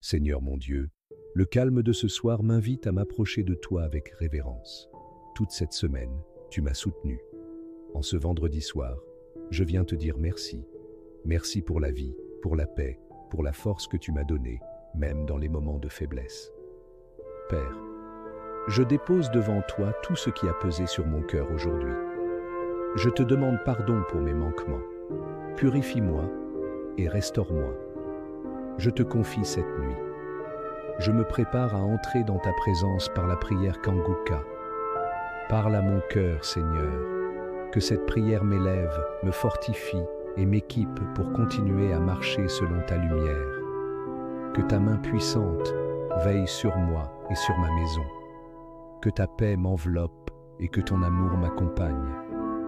Seigneur mon Dieu, le calme de ce soir m'invite à m'approcher de toi avec révérence. Toute cette semaine, tu m'as soutenu. En ce vendredi soir, je viens te dire merci. Merci pour la vie, pour la paix, pour la force que tu m'as donnée, même dans les moments de faiblesse. Père, je dépose devant toi tout ce qui a pesé sur mon cœur aujourd'hui. Je te demande pardon pour mes manquements. Purifie-moi et restaure-moi. Je te confie cette nuit. Je me prépare à entrer dans ta présence par la prière Kanguka. Parle à mon cœur, Seigneur, que cette prière m'élève, me fortifie et m'équipe pour continuer à marcher selon ta lumière. Que ta main puissante veille sur moi et sur ma maison. Que ta paix m'enveloppe et que ton amour m'accompagne.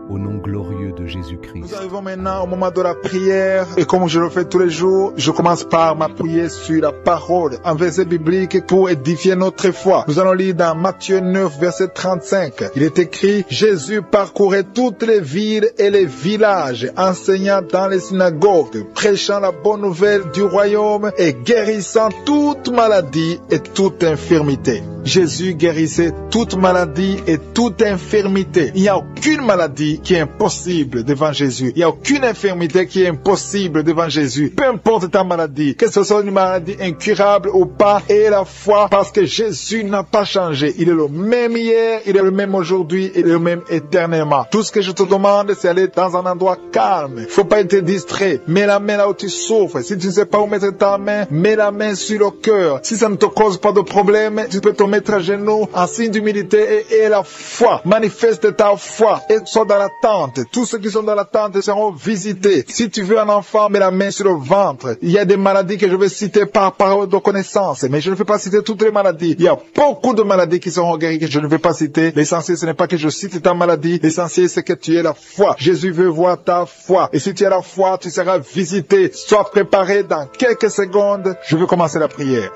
Au nom glorieux de Jésus-Christ. Nous arrivons maintenant au moment de la prière et comme je le fais tous les jours, je commence par m'appuyer sur la parole, un verset biblique pour édifier notre foi. Nous allons lire dans Matthieu 9, verset 35. Il est écrit, Jésus parcourait toutes les villes et les villages, enseignant dans les synagogues, prêchant la bonne nouvelle du royaume et guérissant toute maladie et toute infirmité. Jésus guérissait toute maladie et toute infirmité. Il n'y a aucune maladie qui est impossible devant Jésus. Il n'y a aucune infirmité qui est impossible devant Jésus. Peu importe ta maladie, que ce soit une maladie incurable ou pas, et la foi, parce que Jésus n'a pas changé. Il est le même hier, il est le même aujourd'hui, il est le même éternellement. Tout ce que je te demande, c'est aller dans un endroit calme. Il ne faut pas être distrait. Mets la main là où tu souffres. Si tu ne sais pas où mettre ta main, mets la main sur le cœur. Si ça ne te cause pas de problème, tu peux te mettre à genoux en signe d'humilité et la foi. Manifeste ta foi et sois dans l'attente. Tous ceux qui sont dans l'attente seront visités. Si tu veux un enfant, mets la main sur le ventre. Il y a des maladies que je vais citer par parole de connaissance, mais je ne vais pas citer toutes les maladies. Il y a beaucoup de maladies qui seront guéries que je ne vais pas citer. L'essentiel, ce n'est pas que je cite ta maladie. L'essentiel, c'est que tu aies la foi. Jésus veut voir ta foi. Et si tu as la foi, tu seras visité. Sois préparé dans quelques secondes. Je veux commencer la prière.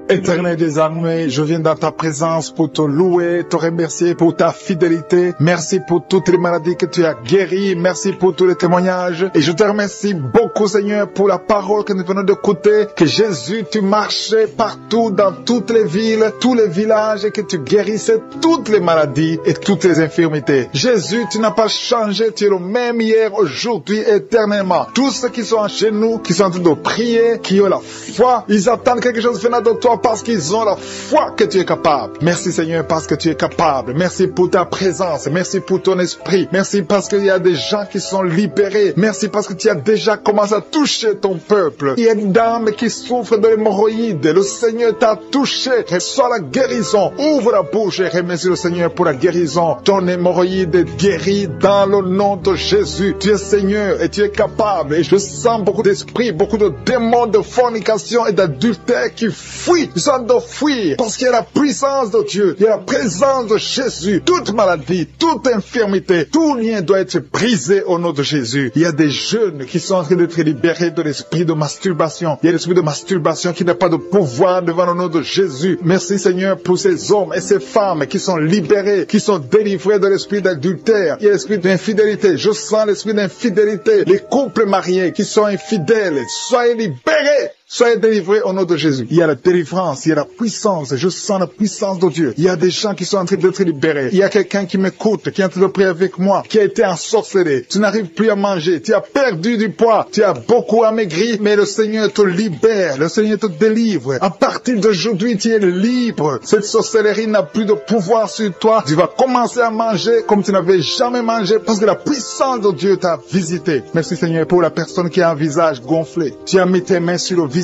Éternel des armées, je viens dans ta présence pour te louer, te remercier pour ta fidélité. Merci pour toutes les maladies que tu as guéries. Merci pour tous les témoignages. Et je te remercie beaucoup, Seigneur, pour la parole que nous venons d'écouter. Que Jésus, tu marchais partout dans toutes les villes, tous les villages et que tu guérissais toutes les maladies et toutes les infirmités. Jésus, tu n'as pas changé. Tu es le même hier, aujourd'hui, éternellement. Tous ceux qui sont chez nous, qui sont en train de prier, qui ont la foi, ils attendent quelque chose venant de toi parce qu'ils ont la foi que tu es capable. Merci Seigneur parce que tu es capable. Merci pour ta présence. Merci pour ton esprit. Merci parce qu'il y a des gens qui sont libérés. Merci parce que tu as déjà commencé à toucher ton peuple. Il y a une dame qui souffre de l'hémorroïde. Le Seigneur t'a touché. Reçois la guérison. Ouvre la bouche et remercie le Seigneur pour la guérison. Ton hémorroïde est guéri dans le nom de Jésus. Tu es Seigneur et tu es capable. Et je sens beaucoup d'esprits, beaucoup de démons de fornication et d'adultère qui fuient. Ils sont de fuir parce qu'il y a la puissance de Dieu, il y a la présence de Jésus. Toute maladie, toute infirmité, tout lien doit être brisé au nom de Jésus. Il y a des jeunes qui sont en train d'être libérés de l'esprit de masturbation. Il y a l'esprit de masturbation qui n'a pas de pouvoir devant le nom de Jésus. Merci Seigneur pour ces hommes et ces femmes qui sont libérés, qui sont délivrés de l'esprit d'adultère. Il y a l'esprit d'infidélité. Je sens l'esprit d'infidélité. Les couples mariés qui sont infidèles, soyez libérés. Soyez délivrés au nom de Jésus. Il y a la délivrance, il y a la puissance. Je sens la puissance de Dieu. Il y a des gens qui sont en train d'être libérés. Il y a quelqu'un qui m'écoute, qui est en train de prier avec moi, qui a été ensorcelé. Tu n'arrives plus à manger. Tu as perdu du poids. Tu as beaucoup amaigri, mais le Seigneur te libère. Le Seigneur te délivre. À partir d'aujourd'hui, tu es libre. Cette sorcellerie n'a plus de pouvoir sur toi. Tu vas commencer à manger comme tu n'avais jamais mangé parce que la puissance de Dieu t'a visité. Merci Seigneur pour la personne qui a un visage gonflé. Tu as mis tes mains sur le visage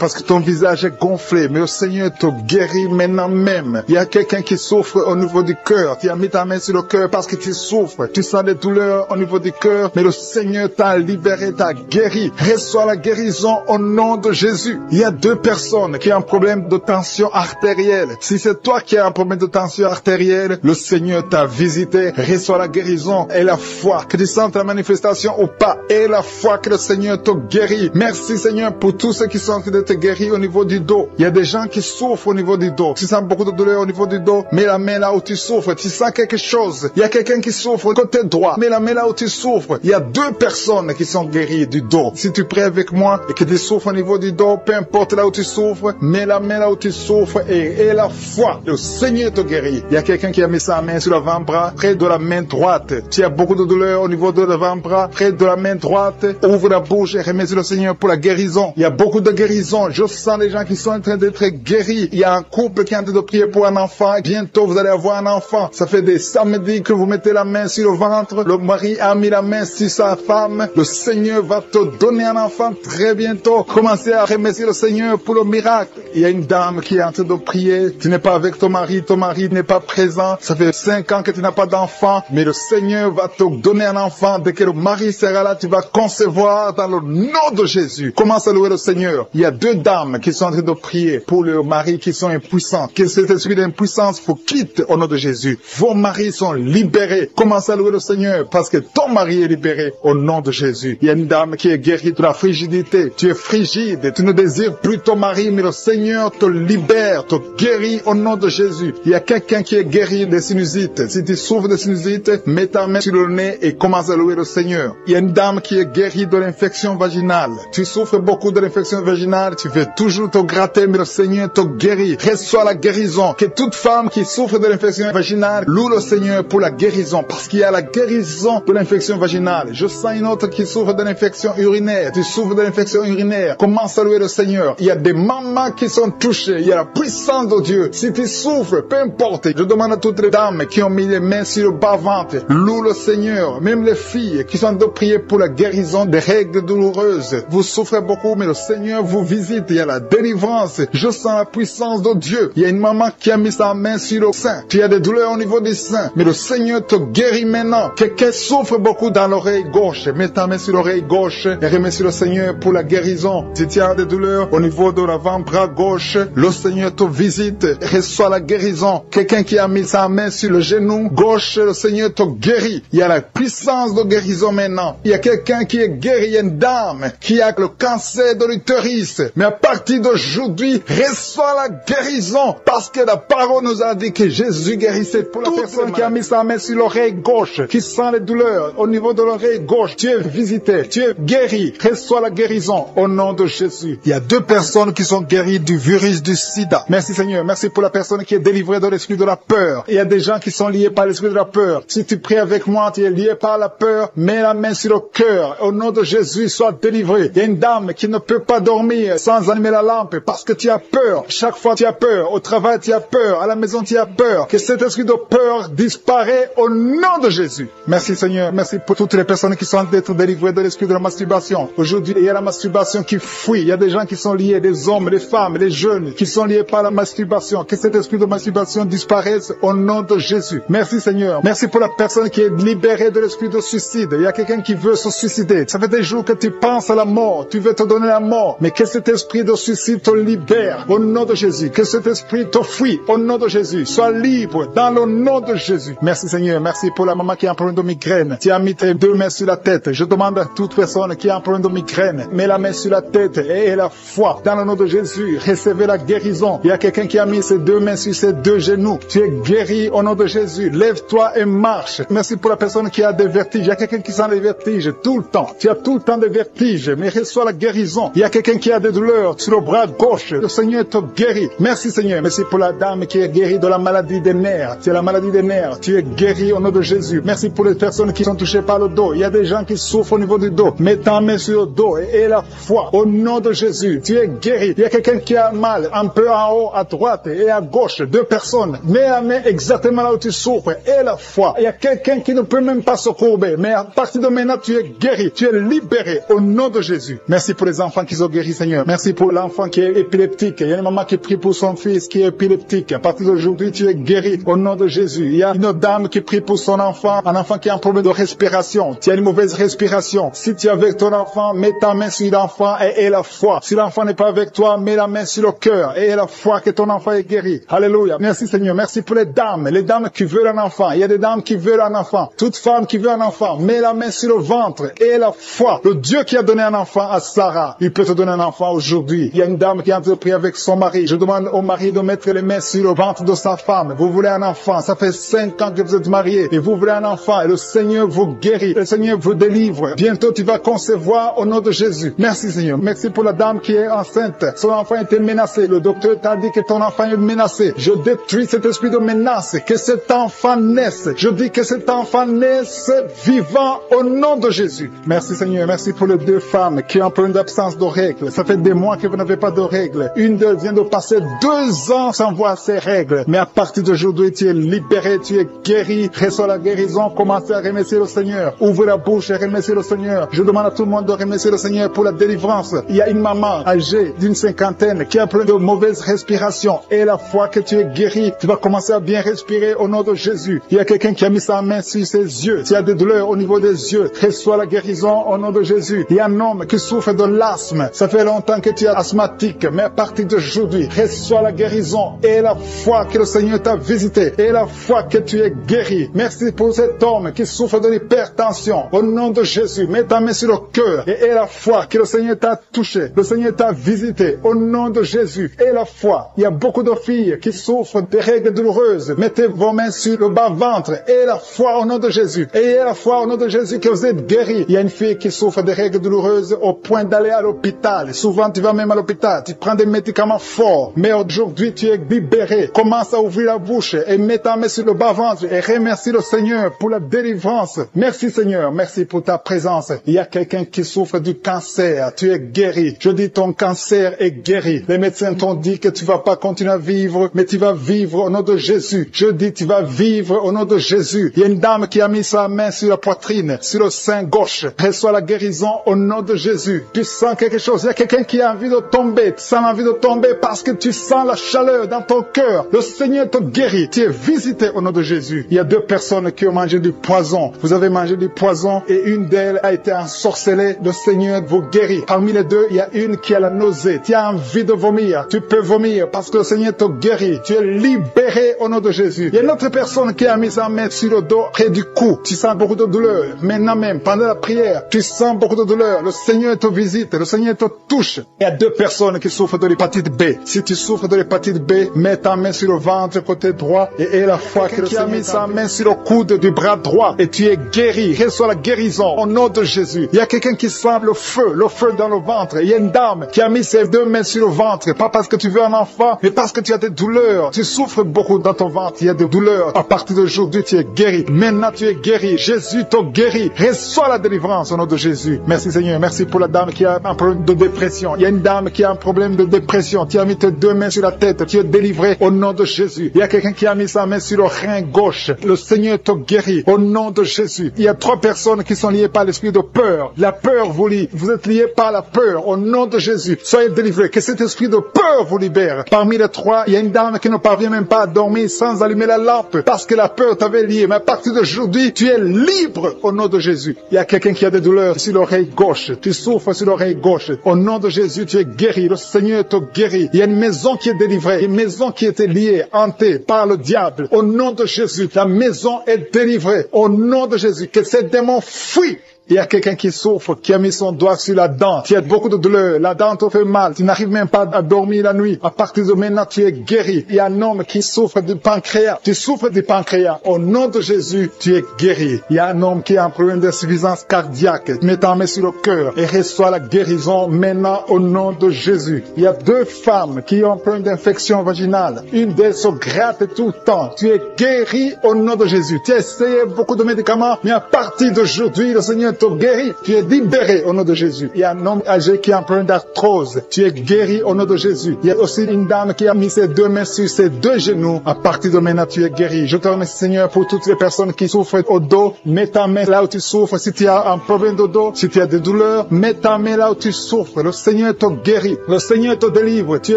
parce que ton visage est gonflé, mais le Seigneur te guérit maintenant même. Il y a quelqu'un qui souffre au niveau du cœur. Tu as mis ta main sur le cœur parce que tu souffres. Tu sens des douleurs au niveau du cœur, mais le Seigneur t'a libéré, t'a guéri. Reçois la guérison au nom de Jésus. Il y a deux personnes qui ont un problème de tension artérielle. Si c'est toi qui as un problème de tension artérielle, le Seigneur t'a visité. Reçois la guérison et la foi. Que tu sentes la manifestation ou pas, et la foi que le Seigneur te guérit. Merci Seigneur pour tous ceux qui qui sont en train d'être guéris au niveau du dos. Il y a des gens qui souffrent au niveau du dos. Tu sens beaucoup de douleur au niveau du dos. Mets la main là où tu souffres. Tu sens quelque chose. Il y a quelqu'un qui souffre côté droit. Mets la main là où tu souffres. Il y a 2 personnes qui sont guéries du dos. Si tu pries avec moi et que tu souffres au niveau du dos, peu importe là où tu souffres, mets la main là où tu souffres et la foi. Le Seigneur te guérit. Il y a quelqu'un qui a mis sa main sur l'avant-bras, près de la main droite. Tu as beaucoup de douleur au niveau de l'avant-bras, près de la main droite. Ouvre la bouche et remercie le Seigneur pour la guérison. Il y a beaucoup de guérison. Je sens les gens qui sont en train d'être guéris. Il y a un couple qui est en train de prier pour un enfant. Bientôt, vous allez avoir un enfant. Ça fait des samedis que vous mettez la main sur le ventre. Le mari a mis la main sur sa femme. Le Seigneur va te donner un enfant très bientôt. Commencez à remercier le Seigneur pour le miracle. Il y a une dame qui est en train de prier. Tu n'es pas avec ton mari n'est pas présent. Ça fait 5 ans que tu n'as pas d'enfant. Mais le Seigneur va te donner un enfant. Dès que le mari sera là, tu vas concevoir dans le nom de Jésus. Commence à louer le Seigneur. Il y a 2 dames qui sont en train de prier pour leurs maris qui sont impuissants. Que cet esprit d'impuissance vous quitte au nom de Jésus. Vos maris sont libérés. Commence à louer le Seigneur parce que ton mari est libéré au nom de Jésus. Il y a une dame qui est guérie de la frigidité. Tu es frigide. Tu ne désires plus ton mari, mais le Seigneur te libère, te guérit au nom de Jésus. Il y a quelqu'un qui est guéri des sinusites. Si tu souffres de sinusites, mets ta main sur le nez et commence à louer le Seigneur. Il y a une dame qui est guérie de l'infection vaginale. Tu souffres beaucoup de l'infection vaginale. Tu veux toujours te gratter, mais le Seigneur te guérit. Reçois la guérison. Que toute femme qui souffre de l'infection vaginale loue le Seigneur pour la guérison, parce qu'il y a la guérison de l'infection vaginale. Je sens une autre qui souffre de l'infection urinaire. Tu souffres de l'infection urinaire. Commence à louer le Seigneur. Il y a des mamans qui sont touchées. Il y a la puissance de Dieu. Si tu souffres, peu importe. Je demande à toutes les dames qui ont mis les mains sur le bas-ventre, loue le Seigneur. Même les filles qui sont de prier pour la guérison des règles douloureuses. Vous souffrez beaucoup, mais le Seigneur vous visite. Il y a la délivrance. Je sens la puissance de Dieu. Il y a une maman qui a mis sa main sur le sein. Tu as des douleurs au niveau des seins, mais le Seigneur te guérit maintenant. Quelqu'un souffre beaucoup dans l'oreille gauche. Mets ta main sur l'oreille gauche et remercie le Seigneur pour la guérison. Si tu as des douleurs au niveau de l'avant-bras gauche, le Seigneur te visite. Reçois la guérison. Quelqu'un qui a mis sa main sur le genou gauche, le Seigneur te guérit. Il y a la puissance de guérison maintenant. Il y a quelqu'un qui est guéri. Il y a une dame qui a le cancer de l'utérus. Mais à partir d'aujourd'hui, reçois la guérison. Parce que la parole nous a dit que Jésus guérissait. Pour la personne qui a mis sa main sur l'oreille gauche, qui sent les douleurs au niveau de l'oreille gauche, tu es visité, tu es guéri. Reçois la guérison au nom de Jésus. Il y a 2 personnes qui sont guéries du virus du sida. Merci Seigneur. Merci pour la personne qui est délivrée de l'esprit de la peur. Il y a des gens qui sont liés par l'esprit de la peur. Si tu pries avec moi, tu es lié par la peur. Mets la main sur le cœur. Au nom de Jésus, sois délivré. Il y a une dame qui ne peut pas dormir sans allumer la lampe parce que tu as peur. Chaque fois tu as peur. Au travail tu as peur. À la maison tu as peur. Que cet esprit de peur disparaît au nom de Jésus. Merci Seigneur. Merci pour toutes les personnes qui sont d'être délivrées de l'esprit de la masturbation. Aujourd'hui, il y a la masturbation qui fuit. Il y a des gens qui sont liés, des hommes, des femmes, des jeunes, qui sont liés par la masturbation. Que cet esprit de masturbation disparaisse au nom de Jésus. Merci Seigneur. Merci pour la personne qui est libérée de l'esprit de suicide. Il y a quelqu'un qui veut se suicider. Ça fait des jours que tu penses à la mort. Tu veux te donner la mort. Mais que cet esprit de suicide te libère au nom de Jésus. Que cet esprit te fuit au nom de Jésus. Sois libre dans le nom de Jésus. Merci Seigneur. Merci pour la maman qui a un problème de migraine. Tu as mis tes 2 mains sur la tête. Je demande à toute personne qui a un problème de migraine, mets la main sur la tête et la foi. Dans le nom de Jésus, recevez la guérison. Il y a quelqu'un qui a mis ses 2 mains sur ses 2 genoux. Tu es guéri au nom de Jésus. Lève-toi et marche. Merci pour la personne qui a des vertiges. Il y a quelqu'un qui sent les vertiges tout le temps. Tu as tout le temps des vertiges, mais reçois la guérison. Il y a quelqu'un qui a des douleurs sur le bras gauche. Le Seigneur te guérit. Merci Seigneur. Merci pour la dame qui est guérie de la maladie des nerfs. C'est la maladie des nerfs. Tu es guéri au nom de Jésus. Merci pour les personnes qui sont touchées par le dos. Il y a des gens qui souffrent au niveau du dos. Mets ta main sur le dos et la foi. Au nom de Jésus, tu es guéri. Il y a quelqu'un qui a mal un peu en haut, à droite et à gauche. 2 personnes. Mets la main exactement là où tu souffres et la foi. Il y a quelqu'un qui ne peut même pas se courber. Mais à partir de maintenant, tu es guéri. Tu es libéré au nom de Jésus. Merci pour les enfants qui sont guéris, Seigneur. Merci pour l'enfant qui est épileptique. Il y a une maman qui prie pour son fils qui est épileptique. À partir d'aujourd'hui, tu es guéri au nom de Jésus. Il y a une dame qui prie pour son enfant, un enfant qui a un problème de respiration. Tu as une mauvaise respiration. Si tu es avec ton enfant, mets ta main sur l'enfant et la foi. Si l'enfant n'est pas avec toi, mets la main sur le cœur et la foi que ton enfant est guéri. Alléluia. Merci Seigneur. Merci pour les dames qui veulent un enfant. Il y a des dames qui veulent un enfant. Toute femme qui veut un enfant, mets la main sur le ventre et la foi. Le Dieu qui a donné un enfant à Sarah, il peut te donner un enfant aujourd'hui. Il y a une dame qui a entrepris avec son mari. Je demande au mari de mettre les mains sur le ventre de sa femme. Vous voulez un enfant. Ça fait 5 ans que vous êtes mariés et vous voulez un enfant et le Seigneur vous guérit. Le Seigneur vous délivre. Bientôt, tu vas concevoir au nom de Jésus. Merci Seigneur. Merci pour la dame qui est enceinte. Son enfant était menacé. Le docteur t'a dit que ton enfant est menacé. Je détruis cet esprit de menace. Que cet enfant naisse. Je dis que cet enfant naisse vivant au nom de Jésus. Merci Seigneur. Merci pour les 2 femmes qui ont un problème d'absence de règles. Ça fait des mois que vous n'avez pas de règles. Une d'elles vient de passer 2 ans sans voir ses règles. Mais à partir d'aujourd'hui, tu es libéré, tu es guéri. Reçois la guérison. Commencez à remercier le Seigneur. Ouvrez la bouche et remerciez le Seigneur. Je demande à tout le monde de remercier le Seigneur pour la délivrance. Il y a une maman âgée d'une 50aine qui a un problème de mauvaise respiration. Et la fois que tu es guéri, tu vas commencer à bien respirer au nom de Jésus. Il y a quelqu'un qui a mis sa main sur ses yeux. Tu as des douleurs au niveau des yeux. Reçois la guérison au nom de Jésus. Il y a un homme qui souffre de l'asthme. Ça fait longtemps que tu es asthmatique, mais à partir d'aujourd'hui, reçois la guérison et la foi que le Seigneur t'a visité et la foi que tu es guéri. Merci pour cet homme qui souffre de l'hypertension. Au nom de Jésus, mets ta main sur le cœur et la foi que le Seigneur t'a touché. Le Seigneur t'a visité. Au nom de Jésus et la foi. Il y a beaucoup de filles qui souffrent des règles douloureuses. Mettez vos mains sur le bas-ventre et la foi au nom de Jésus. Et la foi au nom de Jésus que vous êtes guéris. Il y a une fille qui souffre des règles douloureuses au point d'aller à l'hôpital. Souvent, tu vas même à l'hôpital. Tu prends des médicaments forts. Mais aujourd'hui, tu es libéré. Commence à ouvrir la bouche et mets ta main sur le bas-ventre et remercie le Seigneur pour la délivrance. Merci Seigneur. Merci pour ta présence. Il y a quelqu'un qui souffre du cancer. Tu es guéri. Je dis ton cancer est guéri. Les médecins t'ont dit que tu vas pas continuer à vivre, mais tu vas vivre au nom de Jésus. Je dis tu vas vivre au nom de Jésus. Il y a une dame qui a mis sa main sur la poitrine, sur le sein gauche. Reçois la guérison au nom de Jésus. Tu sens quelque chose. Il y a quelqu'un qui a envie de tomber. Tu sens envie de tomber parce que tu sens la chaleur dans ton cœur. Le Seigneur te guérit. Tu es visité au nom de Jésus. Il y a 2 personnes qui ont mangé du poison. Vous avez mangé du poison et une d'elles a été ensorcelée. Le Seigneur vous guérit. Parmi les 2, il y a une qui a la nausée. Tu as envie de vomir. Tu peux vomir parce que le Seigneur te guérit. Tu es libéré au nom de Jésus. Il y a une autre personne qui a mis sa main sur le dos près du cou. Tu sens beaucoup de douleur. Maintenant même, pendant la prière, tu sens beaucoup de douleur. Le Seigneur te visite. Le Seigneur te touche. Il y a 2 personnes qui souffrent de l'hépatite B. Si tu souffres de l'hépatite B, mets ta main sur le ventre côté droit et la foi que le Seigneur a mis sa main sur le coude du bras droit et tu es guéri. Reçois la guérison au nom de Jésus. Il y a quelqu'un qui sent le feu dans le ventre. Il y a une dame qui a mis ses 2 mains sur le ventre, pas parce que tu veux un enfant, mais parce que tu as des douleurs. Tu souffres beaucoup dans ton ventre. Il y a des douleurs. À partir d'aujourd'hui, tu es guéri. Maintenant, tu es guéri. Jésus te guérit. Reçois la délivrance au nom de Jésus. Merci Seigneur. Merci pour la dame qui a un problème de dépression. Il y a une dame qui a un problème de dépression. Tu as mis tes 2 mains sur la tête. Tu es délivré au nom de Jésus. Il y a quelqu'un qui a mis sa main sur le rein gauche. Le Seigneur te guérit au nom de Jésus. Il y a 3 personnes qui sont liées par l'esprit de peur. La peur vous lie. Vous êtes liés par la peur au nom de Jésus. Soyez délivrés. Que cet esprit de peur vous libère. Parmi les 3, il y a une dame qui ne parvient même pas à dormir sans allumer la lampe parce que la peur t'avait lié. Mais à partir d'aujourd'hui, tu es libre au nom de Jésus. Il y a quelqu'un qui a des douleurs sur l'oreille gauche. Tu souffres sur l'oreille gauche. Au nom de Jésus, tu es guéri. Le Seigneur te guérit. Il y a une maison qui est délivrée. Une maison qui était liée, hantée par le diable. Au nom de Jésus, la maison est délivrée. Au nom de Jésus, que ces démons fuient. Il y a quelqu'un qui souffre, qui a mis son doigt sur la dent. Tu as beaucoup de douleur. La dent te fait mal. Tu n'arrives même pas à dormir la nuit. À partir de maintenant, tu es guéri. Il y a un homme qui souffre du pancréas. Tu souffres du pancréas. Au nom de Jésus, tu es guéri. Il y a un homme qui a un problème d'insuffisance cardiaque. Mets ta main sur le cœur et reçois la guérison maintenant au nom de Jésus. Il y a 2 femmes qui ont un problème d'infection vaginale. Une d'elles se gratte tout le temps. Tu es guéri au nom de Jésus. Tu as essayé beaucoup de médicaments, mais à partir d'aujourd'hui, le Seigneur te guérit. Tu es libéré au nom de Jésus. Il y a un homme âgé qui a un problème d'arthrose. Tu es guéri au nom de Jésus. Il y a aussi une dame qui a mis ses 2 mains sur ses 2 genoux. À partir de maintenant, tu es guéri. Je te remercie, Seigneur, pour toutes les personnes qui souffrent au dos. Mets ta main là où tu souffres. Si tu as un problème de dos, si tu as des douleurs, mets ta main là où tu souffres. Le Seigneur te guérit. Le Seigneur te délivre. Tu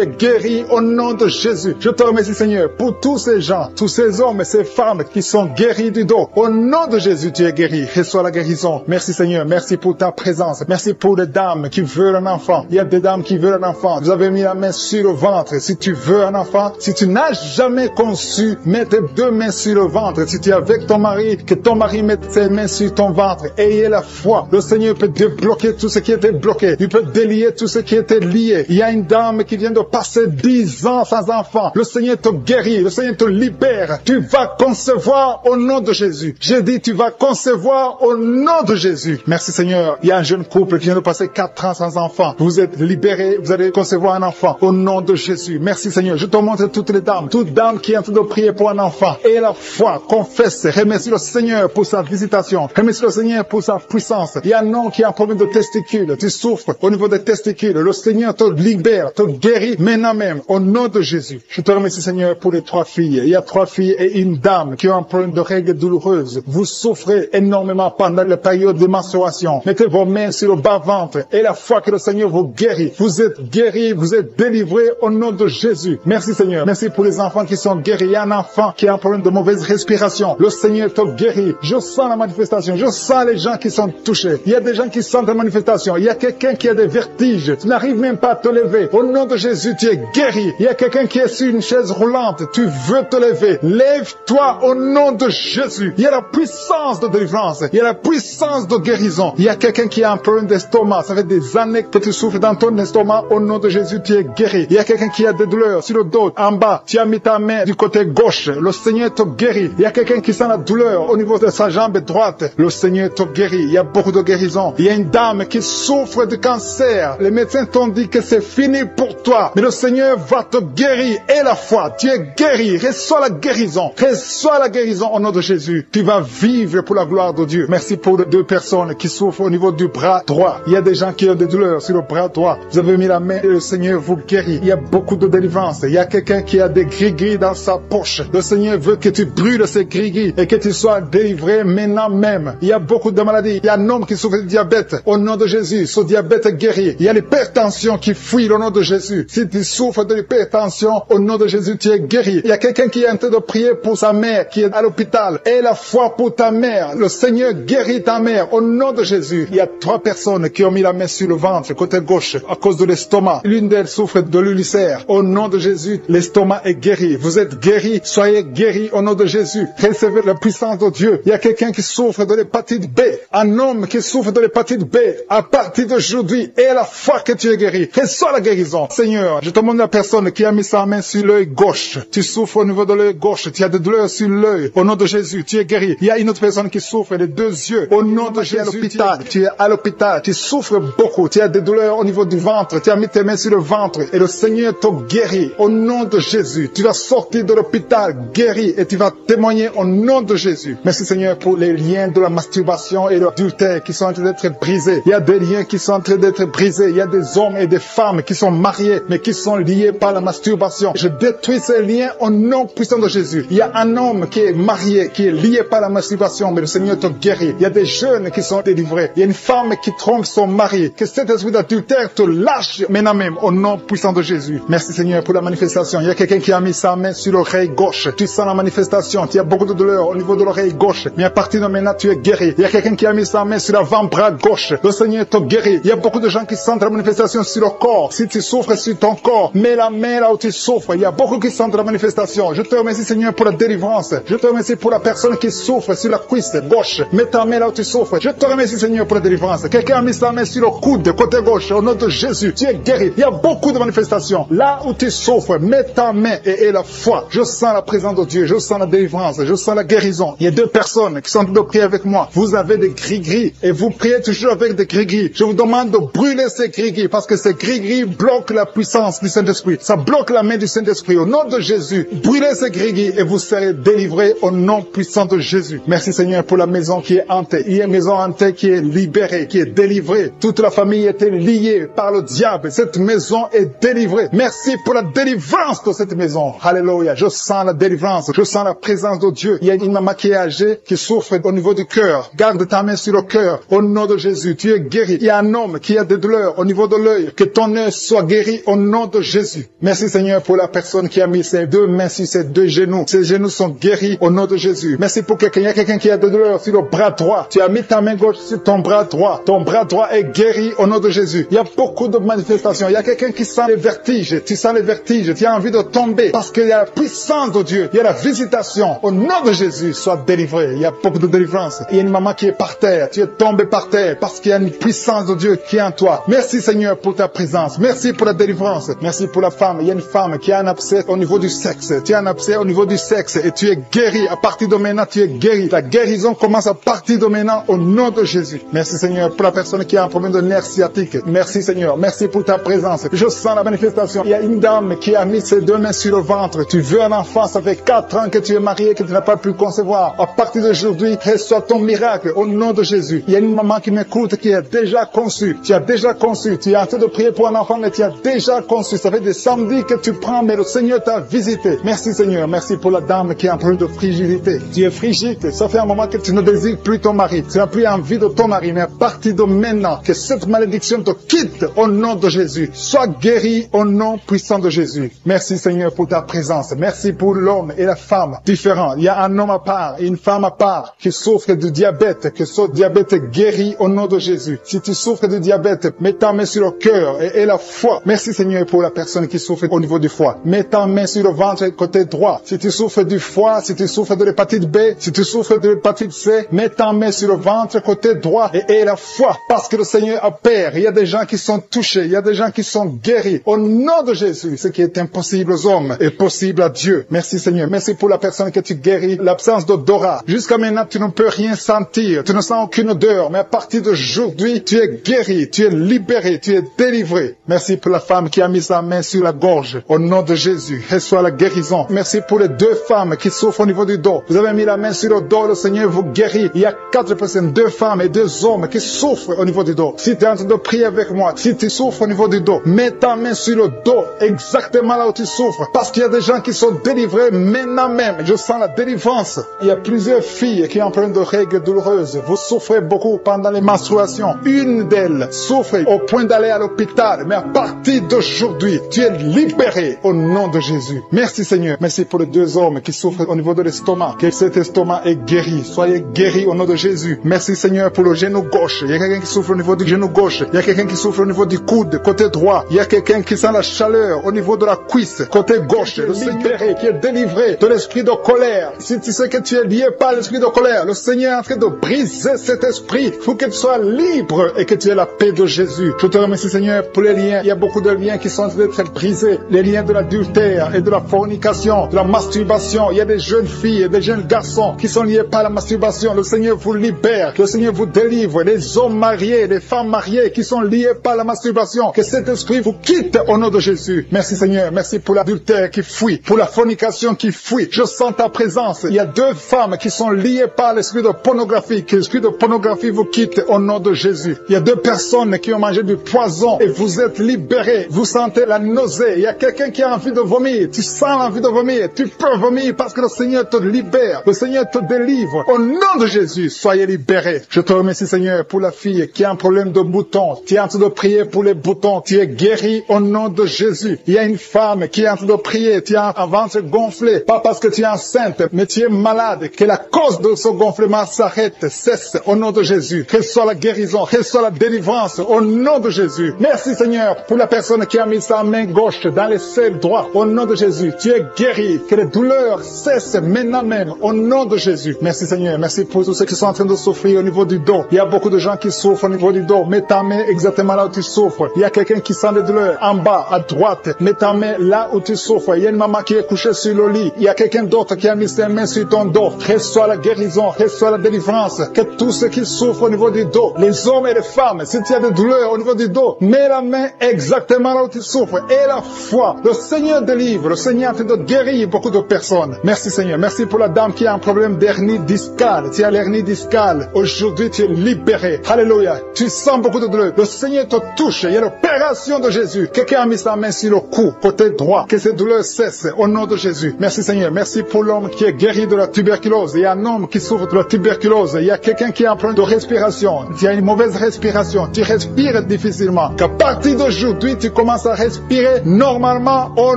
es guéri au nom de Jésus. Je te remercie, Seigneur, pour tous ces gens, tous ces hommes et ces femmes qui sont guéris du dos. Au nom de Jésus, tu es guéri. Reçois la guérison. Merci Merci Seigneur, merci pour ta présence. Merci pour les dames qui veulent un enfant. Il y a des dames qui veulent un enfant. Vous avez mis la main sur le ventre. Si tu veux un enfant, si tu n'as jamais conçu, mets tes deux mains sur le ventre. Si tu es avec ton mari, que ton mari mette ses mains sur ton ventre. Ayez la foi. Le Seigneur peut débloquer tout ce qui était bloqué. Il peut délier tout ce qui était lié. Il y a une dame qui vient de passer 10 ans sans enfant. Le Seigneur te guérit. Le Seigneur te libère. Tu vas concevoir au nom de Jésus. J'ai dit, tu vas concevoir au nom de Jésus. Merci Seigneur. Il y a un jeune couple qui vient de passer 4 ans sans enfant. Vous êtes libérés. Vous allez concevoir un enfant au nom de Jésus. Merci Seigneur. Je te montre toutes les dames. Toute dame qui est en train de prier pour un enfant. Et la foi, confesse. Remercie le Seigneur pour sa visitation. Remercie le Seigneur pour sa puissance. Il y a un homme qui a un problème de testicules. Tu souffres au niveau des testicules. Le Seigneur te libère, te guérit maintenant même au nom de Jésus. Je te remercie Seigneur pour les 3 filles. Il y a 3 filles et une dame qui ont un problème de règles douloureuses. Vous souffrez énormément pendant la période de menstruation. Mettez vos mains sur le bas-ventre et la foi que le Seigneur vous guérit. Vous êtes guéris, vous êtes délivrés au nom de Jésus. Merci Seigneur. Merci pour les enfants qui sont guéris. Il y a un enfant qui a un problème de mauvaise respiration. Le Seigneur te guérit. Je sens la manifestation. Je sens les gens qui sont touchés. Il y a des gens qui sentent la manifestation. Il y a quelqu'un qui a des vertiges. Tu n'arrives même pas à te lever. Au nom de Jésus, tu es guéri. Il y a quelqu'un qui est sur une chaise roulante. Tu veux te lever. Lève-toi au nom de Jésus. Il y a la puissance de délivrance. Il y a la puissance de guérison. Il y a quelqu'un qui a un problème d'estomac. Ça fait des années que tu souffres dans ton estomac. Au nom de Jésus, tu es guéri. Il y a quelqu'un qui a des douleurs sur le dos, en bas. Tu as mis ta main du côté gauche. Le Seigneur te guérit. Il y a quelqu'un qui sent la douleur au niveau de sa jambe droite. Le Seigneur te guérit. Il y a beaucoup de guérison. Il y a une dame qui souffre de cancer. Les médecins t'ont dit que c'est fini pour toi. Mais le Seigneur va te guérir. Et la foi, tu es guéri. Reçois la guérison. Reçois la guérison au nom de Jésus. Tu vas vivre pour la gloire de Dieu. Merci pour les 2 personnes qui souffrent au niveau du bras droit. Il y a des gens qui ont des douleurs sur le bras droit. Vous avez mis la main et le Seigneur vous guérit. Il y a beaucoup de délivrance. Il y a quelqu'un qui a des gris-gris dans sa poche. Le Seigneur veut que tu brûles ces gris-gris et que tu sois délivré maintenant même. Il y a beaucoup de maladies. Il y a un homme qui souffre de diabète. Au nom de Jésus, ce diabète est guéri. Il y a l'hypertension qui fuit au nom de Jésus. Si tu souffres de l'hypertension, au nom de Jésus, tu es guéri. Il y a quelqu'un qui est en train de prier pour sa mère qui est à l'hôpital. Et la foi pour ta mère. Le Seigneur guérit ta mère au nom de Jésus. Il y a 3 personnes qui ont mis la main sur le ventre, côté gauche, à cause de l'estomac. L'une d'elles souffre de l'ulcère. Au nom de Jésus, l'estomac est guéri. Vous êtes guéris. Soyez guéris au nom de Jésus. Recevez la puissance de Dieu. Il y a quelqu'un qui souffre de l'hépatite B. Un homme qui souffre de l'hépatite B. À partir d'aujourd'hui, et la foi que tu es guéri. Reçois la guérison. Seigneur, je te demande la personne qui a mis sa main sur l'œil gauche. Tu souffres au niveau de l'œil gauche. Tu as des douleurs sur l'œil. Au nom de Jésus, tu es guéri. Il y a une autre personne qui souffre des 2 yeux. Au nom de Jésus, tu es à l'hôpital. Tu souffres beaucoup. Tu as des douleurs au niveau du ventre. Tu as mis tes mains sur le ventre. Et le Seigneur te guérit. Au nom de Jésus, tu vas sortir de l'hôpital guéri et tu vas témoigner au nom de Jésus. Merci Seigneur pour les liens de la masturbation et de l'adultère qui sont en train d'être brisés. Il y a des liens qui sont en train d'être brisés. Il y a des hommes et des femmes qui sont mariés mais qui sont liés par la masturbation. Je détruis ces liens au nom puissant de Jésus. Il y a un homme qui est marié, qui est lié par la masturbation, mais le Seigneur te guérit. Il y a des jeunes qui sont délivrés. Il y a une femme qui trompe son mari. Que cet esprit d'adultère te lâche maintenant même au nom puissant de Jésus. Merci Seigneur pour la manifestation. Il y a quelqu'un qui a mis sa main sur l'oreille gauche. Tu sens la manifestation. Tu as beaucoup de douleur au niveau de l'oreille gauche. Mais à partir de maintenant, tu es guéri. Il y a quelqu'un qui a mis sa main sur l'avant-bras gauche. Le Seigneur te guérit. Il y a beaucoup de gens qui sentent la manifestation sur le corps. Si tu souffres sur ton corps, mets la main là où tu souffres. Il y a beaucoup qui sentent la manifestation. Je te remercie Seigneur pour la délivrance. Je te remercie pour la personne qui souffre sur la cuisse gauche. Mets ta main là où tu souffres. Je te remercie Seigneur pour la délivrance. Quelqu'un a mis sa main sur le coude côté gauche. Au nom de Jésus, tu es guéri. Il y a beaucoup de manifestations. Là où tu souffres, mets ta main et la foi. Je sens la présence de Dieu. Je sens la délivrance. Je sens la guérison. Il y a 2 personnes qui sont en train de prier avec moi. Vous avez des gris-gris et vous priez toujours avec des gris-gris. Je vous demande de brûler ces gris-gris parce que ces gris-gris bloquent la puissance du Saint-Esprit. Ça bloque la main du Saint-Esprit. Au nom de Jésus, brûlez ces gris-gris et vous serez délivrés au nom puissant de Jésus. Merci Seigneur pour la maison qui est hantée. Il y a une maison hantée qui est libérée, qui est délivrée. Toute la famille était liée par le diable. Cette maison est délivrée. Merci pour la délivrance de cette maison. Alléluia. Je sens la délivrance. Je sens la présence de Dieu. Il y a une maman qui est âgée, qui souffre au niveau du cœur. Garde ta main sur le cœur. Au nom de Jésus, tu es guéri. Il y a un homme qui a des douleurs au niveau de l'œil. Que ton œil soit guéri au nom de Jésus. Merci Seigneur pour la personne qui a mis ses 2 mains sur ses 2 genoux. Ses genoux sont guéris au nom de Jésus. Merci pour quelqu'un. Il y a quelqu'un qui a des douleurs sur le bras droit. Tu as mis ta ta main gauche sur ton bras droit. Ton bras droit est guéri au nom de Jésus. Il y a beaucoup de manifestations. Il y a quelqu'un qui sent les vertiges. Tu sens les vertiges. Tu as envie de tomber parce qu'il y a la puissance de Dieu. Il y a la visitation. Au nom de Jésus, sois délivré. Il y a beaucoup de délivrance. Il y a une maman qui est par terre. Tu es tombé par terre parce qu'il y a une puissance de Dieu qui est en toi. Merci Seigneur pour ta présence. Merci pour la délivrance. Merci pour la femme. Il y a une femme qui a un abcès au niveau du sexe. Tu as un abcès au niveau du sexe et tu es guéri. À partir de maintenant, tu es guéri. La guérison commence à partir de maintenant au nom de Jésus. Merci Seigneur pour la personne qui a un problème de nerf sciatique. Merci Seigneur. Merci pour ta présence. Je sens la manifestation. Il y a une dame qui a mis ses deux mains sur le ventre. Tu veux un enfant. Ça fait 4 ans que tu es marié, que tu n'as pas pu concevoir. À partir d'aujourd'hui, reçois ton miracle au nom de Jésus. Il y a une maman qui m'écoute qui a déjà conçu. Tu as déjà conçu. Tu es en train de prier pour un enfant, mais tu as déjà conçu. Ça fait des samedis que tu prends, mais le Seigneur t'a visité. Merci Seigneur. Merci pour la dame qui est en train de frigidité. Tu es frigide. Ça fait un moment que tu ne désires plus ton mari. Tu n'as plus envie de ton mari, mais à partir de maintenant, que cette malédiction te quitte au nom de Jésus. Sois guéri au nom puissant de Jésus. Merci Seigneur pour ta présence. Merci pour l'homme et la femme différents. Il y a un homme à part et une femme à part qui souffre de diabète, que ce diabète est guéri au nom de Jésus. Si tu souffres de diabète, mets ta main sur le cœur et la foi. Merci Seigneur pour la personne qui souffre au niveau du foie. Mets ta main sur le ventre côté droit. Si tu souffres du foie, si tu souffres de l'hépatite B, si tu souffres de l'hépatite C, mets ta main sur le ventre côté droit et la foi. Parce que le Seigneur opère. Il y a des gens qui sont touchés. Il y a des gens qui sont guéris. Au nom de Jésus, ce qui est impossible aux hommes est possible à Dieu. Merci Seigneur. Merci pour la personne que tu guéris. L'absence d'odorat. Jusqu'à maintenant, tu ne peux rien sentir. Tu ne sens aucune odeur. Mais à partir d'aujourd'hui, tu es guéri. Tu es libéré. Tu es délivré. Merci pour la femme qui a mis sa main sur la gorge. Au nom de Jésus, reçois la guérison. Merci pour les 2 femmes qui souffrent au niveau du dos. Vous avez mis la main sur le dos. Le Seigneur vous guérit. Il y a 4 personnes, 2 femmes et 2 hommes qui souffrent au niveau du dos. Si tu es en train de prier avec moi, si tu souffres au niveau du dos, mets ta main sur le dos, exactement là où tu souffres. Parce qu'il y a des gens qui sont délivrés maintenant même. Je sens la délivrance. Il y a plusieurs filles qui ont un problème de règles douloureuses. Vous souffrez beaucoup pendant les menstruations. Une d'elles souffre au point d'aller à l'hôpital. Mais à partir d'aujourd'hui, tu es libéré au nom de Jésus. Merci Seigneur. Merci pour les 2 hommes qui souffrent au niveau de l'estomac. Que cet estomac est guéri. Soyez guéris au nom de Jésus. Merci Seigneur pour le genou gauche. Il y a quelqu'un qui souffre au niveau du genou gauche. Il y a quelqu'un qui souffre au niveau du coude, côté droit. Il y a quelqu'un qui sent la chaleur au niveau de la cuisse, côté gauche. Le Seigneur qui est délivré de l'esprit de colère. Si tu sais que tu es lié par l'esprit de colère, le Seigneur est en train de briser cet esprit. Il faut que tu sois libre et que tu aies la paix de Jésus. Je te remercie Seigneur pour les liens. Il y a beaucoup de liens qui sont en train d'être brisés. Les liens de l'adultère et de la fornication, de la masturbation. Il y a des jeunes filles et des jeunes garçons qui sont liés par la masturbation. Le Seigneur vous libère. Que le Seigneur vous délivre. Les hommes mariés, les femmes mariées qui sont liées par la masturbation. Que cet esprit vous quitte au nom de Jésus. Merci Seigneur. Merci pour l'adultère qui fuit. Pour la fornication qui fuit. Je sens ta présence. Il y a 2 femmes qui sont liées par l'esprit de pornographie. Que l'esprit de pornographie vous quitte au nom de Jésus. Il y a 2 personnes qui ont mangé du poison et vous êtes libérés. Vous sentez la nausée. Il y a quelqu'un qui a envie de vomir. Tu sens l'envie de vomir. Tu peux vomir parce que le Seigneur te libère. Le Seigneur te délivre. Au nom de Jésus, soyez libérés. Je te remercie Seigneur pour la fille qui a un problème de boutons. Tu es en train de prier pour les boutons. Tu es guéri au nom de Jésus. Il y a une femme qui est en train de prier. Tu as un ventre gonflé. Pas parce que tu es enceinte, mais tu es malade. Que la cause de ce gonflement s'arrête, cesse au nom de Jésus. Que soit la guérison, que soit la délivrance au nom de Jésus. Merci Seigneur pour la personne qui a mis sa main gauche dans les selles droits. Au nom de Jésus, tu es guéri. Que les douleurs cessent maintenant même au nom de Jésus. Merci Seigneur. Merci pour tous ceux qui sont en train de souffrir au niveau du dos. Il y a beaucoup de gens qui souffrent au niveau du dos. Mets ta main exactement là où tu souffres. Il y a quelqu'un qui sent des douleurs en bas, à droite. Mets ta main là où tu souffres. Il y a une maman qui est couchée sur le lit. Il y a quelqu'un d'autre qui a mis ses mains sur ton dos. Reçois la guérison, reçois la délivrance. Que tous ceux qui souffrent au niveau du dos, les hommes et les femmes, si tu as des douleurs au niveau du dos, mets la main exactement là où tu souffres. Et la foi. Le Seigneur délivre. Le Seigneur est en train de guérir beaucoup de personnes. Merci Seigneur. Merci pour la dame qui a un problème d'hernie discale. Tu as l'hernie discale. Aujourd'hui, tu es libéré. Alléluia. Tu sens beaucoup de douleur. Le Seigneur te touche. Il y a l'opération de Jésus. Quelqu'un a mis sa main sur le cou, côté droit. Que ces douleurs cessent au nom de Jésus. Merci Seigneur. Merci pour l'homme qui est guéri de la tuberculose. Il y a un homme qui souffre de la tuberculose. Il y a quelqu'un qui a un problème de respiration. Tu as une mauvaise respiration. Tu respires difficilement. Qu'à partir d'aujourd'hui, tu commences à respirer normalement au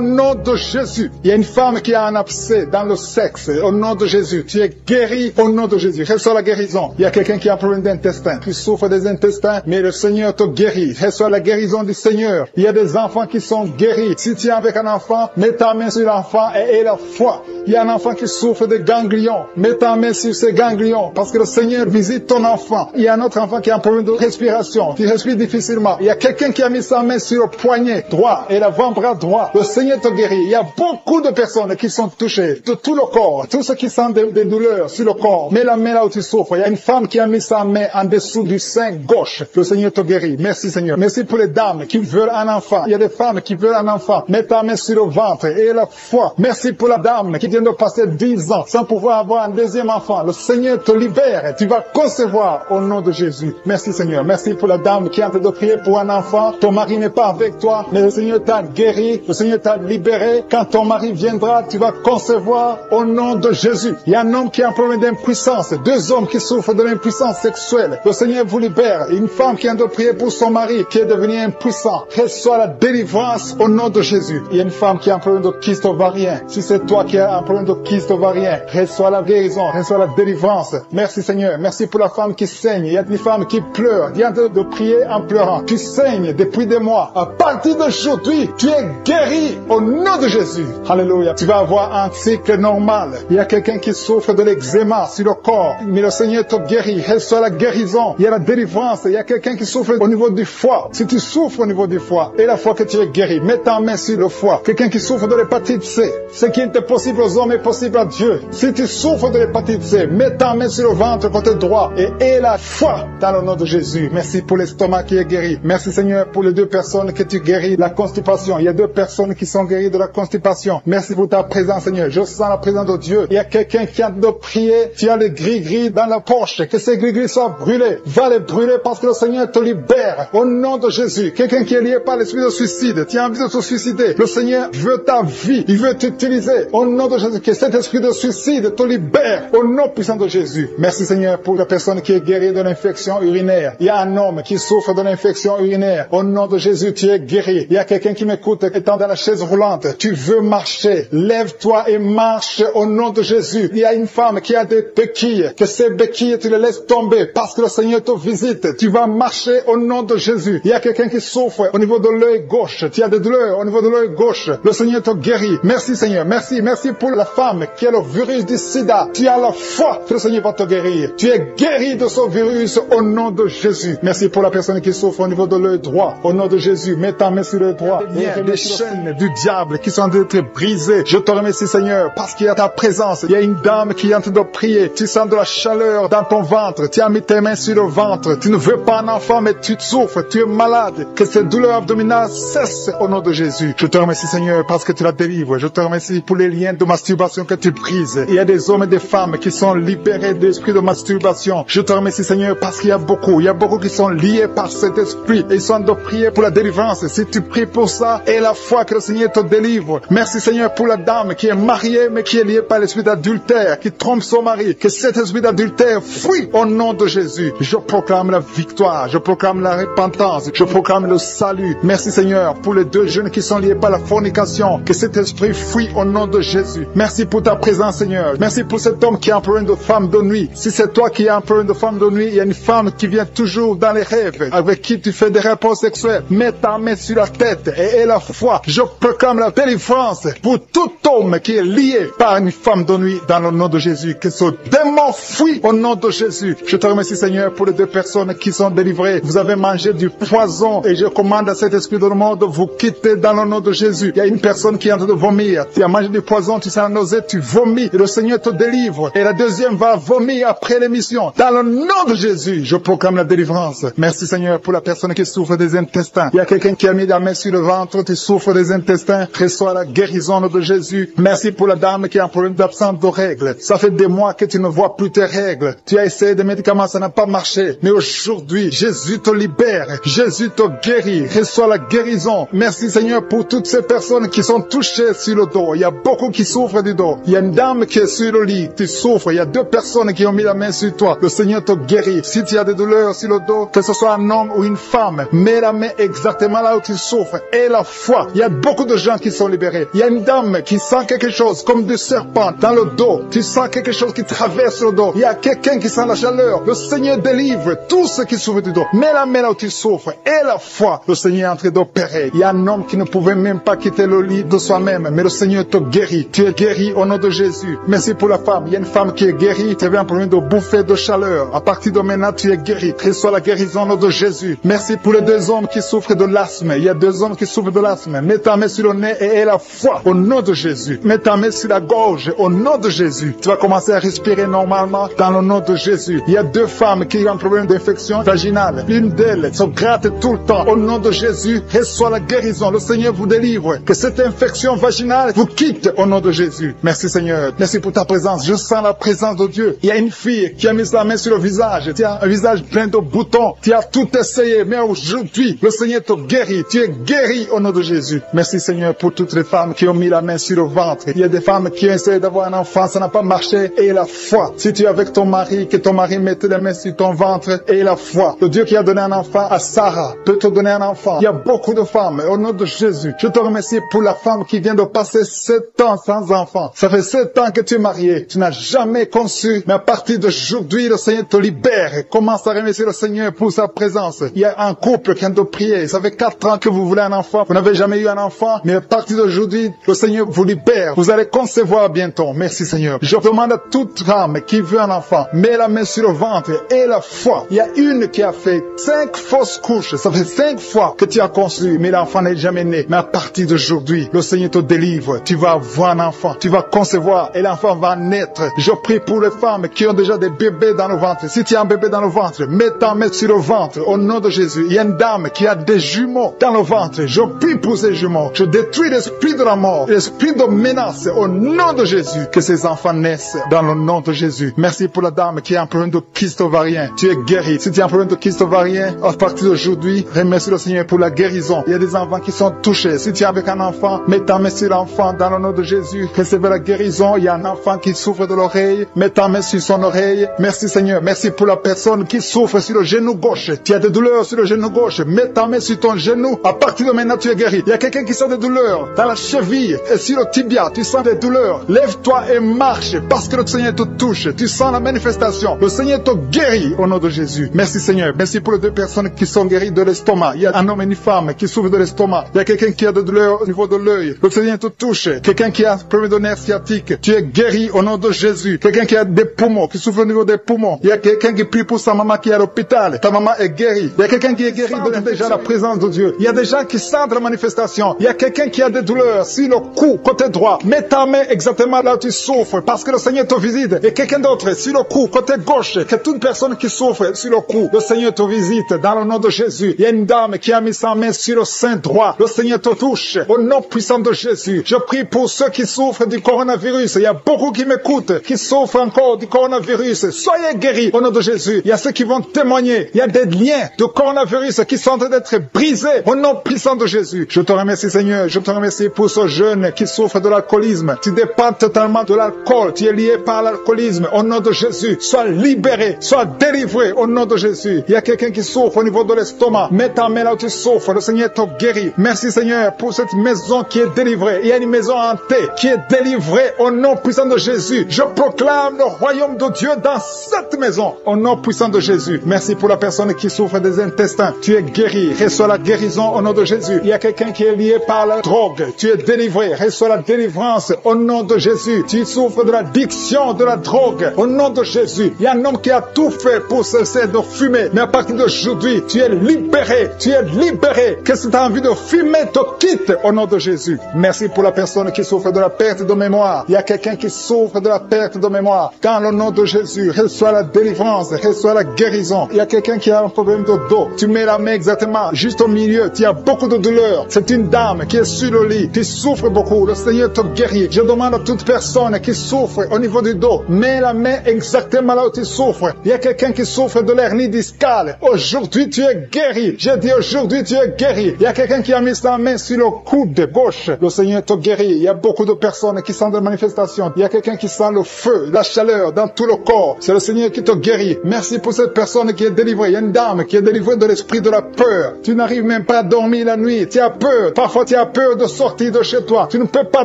nom de Jésus. Il y a une femme qui a un abcès dans le sexe. Au nom de Jésus. Tu es guéri au nom de Jésus. Reçois la guérison. Il y a quelqu'un qui a un problème d'intestin, qui souffre des intestins, mais le Seigneur te guérit. Reçois la guérison du Seigneur. Il y a des enfants qui sont guéris. Si tu es avec un enfant, mets ta main sur l'enfant et aie la foi. Il y a un enfant qui souffre de ganglions. Mets ta main sur ces ganglions parce que le Seigneur visite ton enfant. Il y a un autre enfant qui a un problème de respiration, qui respire difficilement. Il y a quelqu'un qui a mis sa main sur le poignet droit et l'avant-bras droit. Le Seigneur te guérit. Il y a beaucoup de personnes qui sont touchées de tout le corps. Tous ceux qui sentent des douleurs sur le corps. Mets la main là où tu souffres. Il y a une femme qui a mis sa main en dessous du sein gauche. Le Seigneur te guérit. Merci Seigneur. Merci pour les dames qui veulent un enfant. Il y a des femmes qui veulent un enfant. Mets ta main sur le ventre et la foi. Merci pour la dame qui vient de passer 10 ans sans pouvoir avoir un deuxième enfant. Le Seigneur te libère. Tu vas concevoir au nom de Jésus. Merci Seigneur. Merci pour la dame qui est en train de prier pour un enfant. Ton mari n'est pas avec toi, mais le Seigneur t'a guéri. Le Seigneur t'a libéré. Quand ton mari viendra, tu vas concevoir au nom de Jésus. Il y a un homme qui a un problème d'impuissance. 2 hommes qui souffrent de l'impuissance sexuelle. Le Seigneur vous libère. Une femme qui vient de prier pour son mari qui est devenu impuissant. Reçois la délivrance au nom de Jésus. Il y a une femme qui a un problème de kyste ovarien. Si c'est toi qui as un problème de kyste ovarien, reçois la guérison, reçois la délivrance. Merci Seigneur. Merci pour la femme qui saigne. Il y a une femme qui pleure. Viens de prier en pleurant. Tu saignes depuis des mois. À partir d'aujourd'hui, tu es guéri au nom de Jésus. Alléluia. Tu vas avoir un cycle normal. Il y a quelqu'un qui souffre de l'eczéma sur le corps. Mais le Seigneur te guérit. Reçois la guérison. Il y a la délivrance. Il y a quelqu'un qui souffre au niveau du foie. Si tu souffres au niveau du foie, et la fois que tu es guéri, mets ta main sur le foie. Quelqu'un qui souffre de l'hépatite C. Ce qui est possible aux hommes est possible à Dieu. Si tu souffres de l'hépatite C, mets ta main sur le ventre côté droit et aie la foi dans le nom de Jésus. Merci pour l'estomac qui est guéri. Merci Seigneur pour les 2 personnes que tu guéris la constipation. Il y a 2 personnes qui sont guéries de la constipation. Merci pour ta présence Seigneur. Je sens la présence de Dieu. Il y a quelqu'un qui a de prier. Tu as les gris-gris dans la poche. Que ces gris-gris soient brûlés. Va les brûler parce que le Seigneur te libère. Au nom de Jésus. Quelqu'un qui est lié par l'esprit de suicide. Tu as envie de te suicider. Le Seigneur veut ta vie. Il veut t'utiliser. Au nom de Jésus. Que cet esprit de suicide te libère. Au nom puissant de Jésus. Merci Seigneur pour la personne qui est guérie de l'infection urinaire. Il y a un homme qui souffre de l'infection urinaire. Au nom de Jésus, tu es guéri. Il y a quelqu'un qui m'écoute étant dans la chaise roulante. Tu veux marcher. Lève-toi et marche au nom de Jésus. Il y a une femme qui a des béquilles. Que ces béquilles, tu les laisses tomber parce que le Seigneur te visite. Tu vas marcher au nom de Jésus. Il y a quelqu'un qui souffre au niveau de l'œil gauche. Tu as des douleurs au niveau de l'œil gauche. Le Seigneur te guérit. Merci Seigneur. Merci. Merci pour la femme qui a le virus du sida. Tu as la foi que le Seigneur va te guérir. Tu es guéri de ce virus au nom de Jésus. Merci pour la personne qui souffre au niveau de l'œil droit. Au nom de Jésus, mets ta main sur l'œil droit. Il y a des chaînes du diable qui sont en train d'être brisées. Je te remercie Seigneur parce qu'il y a ta présence. Il y a une dame qui est en train de prier. Tu sens de la chaleur dans ton ventre. Tu as mis tes mains sur le ventre. Tu ne veux pas un enfant mais tu souffres. Tu es malade. Que cette douleur abdominale cesse au nom de Jésus. Je te remercie Seigneur parce que tu la délivres. Je te remercie pour les liens de masturbation que tu brises. Il y a des hommes et des femmes qui sont libérés de l'esprit de masturbation. Je te remercie Seigneur parce qu'il y a beaucoup qui sont liés par cet esprit et ils sont de prier pour la délivrance. Si tu pries pour ça, et la foi que le Seigneur te délivre. Merci Seigneur pour la dame qui est mariée mais qui est liée par l'esprit d'adultère, qui trompe son mari. Que cet esprit d'adultère fuit au nom de Jésus. Je proclame la victoire, je proclame la repentance, je proclame le salut. Merci Seigneur pour les 2 jeunes qui sont liés par la fornication. Que cet esprit fuit au nom de Jésus. Merci pour ta présence Seigneur. Merci pour cet homme qui a un problème de femme de nuit. Si c'est toi qui as un problème de femme de nuit, il y a une femme qui vient toujours dans les rêves, avec qui tu fais des rapports sexuels. Mets ta main sur la tête et aie la foi. Je proclame la délivrance pour tout homme qui est lié par une femme de nuit dans le nom de Jésus. Que ce démon fuit au nom de Jésus. Je te remercie Seigneur pour les 2 personnes qui sont délivrées. Vous avez mangé du poison et je commande à cet esprit de mort de vous quitter dans le nom de Jésus. Il y a une personne qui est en train de vomir. Tu as mangé du poison, tu sens la nausée, tu vomis et le Seigneur te délivre. Et la deuxième va vomir après l'émission. Dans le nom de Jésus, je proclame la délivrance. Merci Seigneur pour la personne qui souffre des intestins. Il y a quelqu'un qui a mis la main sur le ventre, tu souffres des intestins. Reçois la guérison de Jésus. Merci pour la dame qui a un problème d'absence de règles. Ça fait des mois que tu ne vois plus tes règles. Tu as essayé des médicaments, ça n'a pas marché. Mais aujourd'hui, Jésus te libère. Jésus te guérit. Reçois la guérison. Merci Seigneur pour toutes ces personnes qui sont touchées sur le dos. Il y a beaucoup qui souffrent du dos. Il y a une dame qui est sur le lit. Tu souffres. Il y a 2 personnes qui ont mis la main sur toi. Le Seigneur te guérit. Si tu as des douleurs sur le dos, que ce soit un homme ou une femme, mets la main exactement là où tu souffres. Et la foi. Il y a beaucoup de gens qui sont libérés. Il y a une dame qui sent quelque chose comme du serpent dans le dos. Tu sens quelque chose qui traverse le dos. Il y a quelqu'un qui sent sens la chaleur. Le Seigneur délivre tous ceux qui souffrent du dos. Mets la main là où tu souffres et la foi. Le Seigneur est en train d'opérer. Il y a un homme qui ne pouvait même pas quitter le lit de soi-même, mais le Seigneur te guérit. Tu es guéri au nom de Jésus. Merci pour la femme. Il y a une femme qui est guérie. Tu avais un problème de bouffée de chaleur. À partir de maintenant, tu es guéri. Reçois la guérison au nom de Jésus. Merci pour les 2 hommes qui souffrent de l'asthme. Il y a 2 hommes qui souffrent de l'asthme. Mets ta main sur le nez et aie la foi au nom de Jésus. Mets ta main sur la gorge au nom de Jésus. Tu vas commencer à respirer normalement dans le nom de Jésus. Il y a 2 femmes qui ont un problème d'infection vaginale. L'une d'elles se gratte tout le temps. Au nom de Jésus, reçois la guérison. Le Seigneur vous délivre. Que cette infection vaginale vous quitte au nom de Jésus. Merci Seigneur. Merci pour ta présence. Je sens la présence de Dieu. Il y a une fille qui a mis sa main sur le visage. Tu as un visage plein de boutons. Tu as tout essayé. Mais aujourd'hui, le Seigneur te guérit. Tu es guéri au nom de Jésus. Merci Seigneur pour toutes les femmes qui ont mis la main sur le ventre. Il y a des femmes qui ont essayé d'avoir un enfant. Ça n'a pas marché. Et la foi. Si tu es avec ton mari, que ton mari mette la main sur ton ventre. Et la foi. Le Dieu qui a donné un enfant à Sarah peut te donner un enfant. Il y a beaucoup de femmes. Au nom de Jésus. Je te remercie pour la femme qui vient de passer 7 ans sans enfant. Ça fait 7 ans que tu es marié. Tu n'as jamais conçu. Mais à partir d'aujourd'hui, le Seigneur te libère. Commence à remercier le Seigneur pour sa présence. Il y a un couple qui vient de prier. Ça fait 4 ans que vous voulez un enfant. Vous n'avez jamais eu un enfant. Mais à partir d'aujourd'hui, le Seigneur vous libère. Vous allez concevoir bientôt. Merci Seigneur. Je demande à toute femme qui veut un enfant, mets la main sur le ventre et la foi. Il y a une qui a fait 5 fausses couches. Ça fait 5 fois que tu as conçu, mais l'enfant n'est jamais né. Mais à partir d'aujourd'hui, le Seigneur te délivre. Tu vas avoir un enfant. Tu vas concevoir et l'enfant va naître. Je prie pour les femmes qui ont déjà des bébés dans le ventre. Si tu as un bébé dans le ventre, mets ta main sur le ventre au nom de Jésus. Il y a une dame qui a des jumeaux dans le ventre. Je prie pour ces jumeaux. Je détruis l'esprit de la mort, l'esprit de menace au nom de Jésus. Que ces enfants naissent dans le nom de Jésus. Merci pour la dame qui a un problème de kyste ovarien. Tu es guéri. Si tu as un problème de kyste ovarien, à partir d'aujourd'hui, remercie le Seigneur pour la guérison. Il y a des enfants qui sont touchés. Si tu es avec un enfant, mets ta main sur l'enfant dans le nom de Jésus. Recevez la guérison. Il y a un enfant qui souffre de l'oreille. Mets ta main sur son oreille. Merci Seigneur. Merci pour la personne qui souffre sur le genou gauche. Tu as des douleurs sur le genou gauche. Mets ta main sur ton genou. À partir de maintenant, tu es guéri. Il y a quelqu'un qui sent des douleurs dans la cheville et sur le tibia. Tu sens des douleurs. Lève-toi et marche parce que le Seigneur te touche. Tu sens la manifestation. Le Seigneur te guérit au nom de Jésus. Merci Seigneur. Merci pour les 2 personnes qui sont guéries de l'estomac. Il y a un homme et une femme qui souffrent de l'estomac. Il y a quelqu'un qui a des douleurs au niveau de l'œil. Le Seigneur te touche. Quelqu'un qui a un problème de nerf sciatique. Tu es guéri au nom de Jésus. Quelqu'un qui a des poumons, qui souffre au niveau des poumons. Il y a quelqu'un qui prie pour sa maman qui est à l'hôpital. Ta maman est guérie. Il y a quelqu'un qui est guéri de déjà la présence de Dieu. Il y a des gens qui sentent la manifestation. Il y a quelqu'un qui a des douleurs sur le cou, côté droit. Mets ta main exactement là où tu souffres parce que le Seigneur te visite. Et quelqu'un d'autre sur le cou, côté gauche. Que toute personne qui souffre sur le cou, le Seigneur te visite dans le nom de Jésus. Il y a une dame qui a mis sa main sur le sein droit. Le Seigneur te touche au nom puissant de Jésus. Je prie pour ceux qui souffrent du coronavirus. Il y a beaucoup qui m'écoutent, qui souffrent encore du coronavirus. Soyez guéris au nom de Jésus. Il y a ceux qui vont témoigner. Il y a des liens de coronavirus qui sont en train d'être brisés au nom puissant de Jésus. Je te remercie Seigneur. Je te remercie pour ce jeune qui souffre de l'alcoolisme. Tu dépends totalement de l'alcool. Tu es lié par l'alcoolisme. Au nom de Jésus, sois libéré, sois délivré au nom de Jésus. Il y a quelqu'un qui souffre au niveau de l'estomac. Mets ta main là où tu souffres. Le Seigneur te guérit. Merci Seigneur pour cette maison qui est délivrée. Il y a une maison hantée qui est délivrée au nom puissant de Jésus. Je proclame le royaume de Dieu dans cette maison au nom puissant de Jésus. Merci pour la personne qui souffre des intestins. Tu es guéri. Reçois la guérison au nom de Jésus. Il y a quelqu'un qui est lié par la drogue. Tu es délivré. Reçois la délivrance au nom de Jésus. Tu souffres de l'addiction de la drogue au nom de Jésus. Il y a un homme qui a tout fait pour cesser de fumer. Mais à partir d'aujourd'hui, tu es libéré. Tu es libéré. Que cette envie de fumer te quitte au nom de Jésus. Merci pour la personne qui souffre de la perte de mémoire. Il y a quelqu'un qui souffre de la perte de mémoire. Dans le nom de Jésus, reçois la délivrance, reçois la guérison. Il y a quelqu'un qui a un problème de dos. Tu mets la main exactement juste au milieu. Tu as beaucoup de douleur. C'est une dame qui est sur le lit. Tu souffres beaucoup. Le Seigneur te guérit. Je demande à toute personne qui souffre au niveau du dos, mets la main exactement là où tu souffres. Il y a quelqu'un qui souffre de l'hernie discale. Aujourd'hui, tu es guéri. J'ai dit aujourd'hui, tu es guéri. Il y a quelqu'un qui a mis sa main sur le coude gauche. Le Seigneur te guérit. Il y a beaucoup de personnes qui sentent des manifestations. Il y a quelqu'un qui sent le feu, la chaleur dans tout le corps. C'est le Seigneur qui te guérit. Merci pour cette personne qui est délivrée. Il y a une dame qui est délivrée de l'esprit de la peur. Tu n'arrives même pas à dormir la nuit. Tu as peur. Parfois, tu as peur de sortir de chez toi. Tu ne peux pas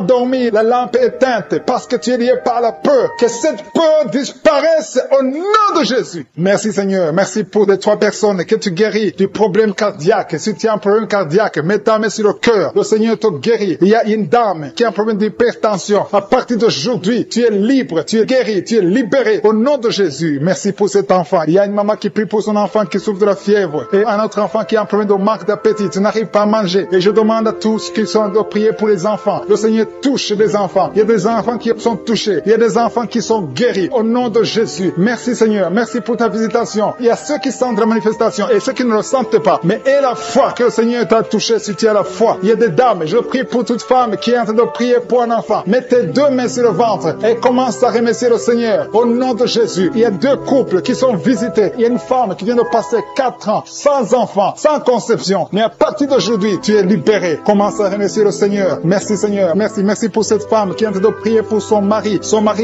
dormir. La lampe est éteinte parce que tu es lié par la peur. Que cette peur disparaisse délivrance au nom de Jésus. Merci Seigneur. Merci pour les 3 personnes que tu guéris du problème cardiaque. Si tu as un problème cardiaque, mets ta main sur le cœur. Le Seigneur te guérit. Il y a une dame qui a un problème d'hypertension. À partir d'aujourd'hui, tu es libre, tu es guéri, tu es libéré au nom de Jésus. Merci pour cet enfant. Il y a une maman qui prie pour son enfant qui souffre de la fièvre et un autre enfant qui a un problème de manque d'appétit. Tu n'arrives pas à manger. Et je demande à tous qui sont de prier pour les enfants. Le Seigneur touche les enfants. Il y a des enfants qui sont touchés. Il y a des enfants qui sont guéris au nom de Jésus. Merci Seigneur. Merci pour ta visitation. Il y a ceux qui sentent la manifestation et ceux qui ne le sentent pas. Mais aie la foi que le Seigneur t'a touché si tu as la foi. Il y a des dames. Je prie pour toute femme qui est en train de prier pour un enfant. Mets tes 2 mains sur le ventre et commence à remercier le Seigneur au nom de Jésus. Il y a 2 couples qui sont visités. Il y a une femme qui vient de passer 4 ans sans enfant, sans conception. Mais à partir d'aujourd'hui, tu es libéré. Commence à remercier le Seigneur. Merci Seigneur. Merci. Merci pour cette femme qui est en train de prier pour son mari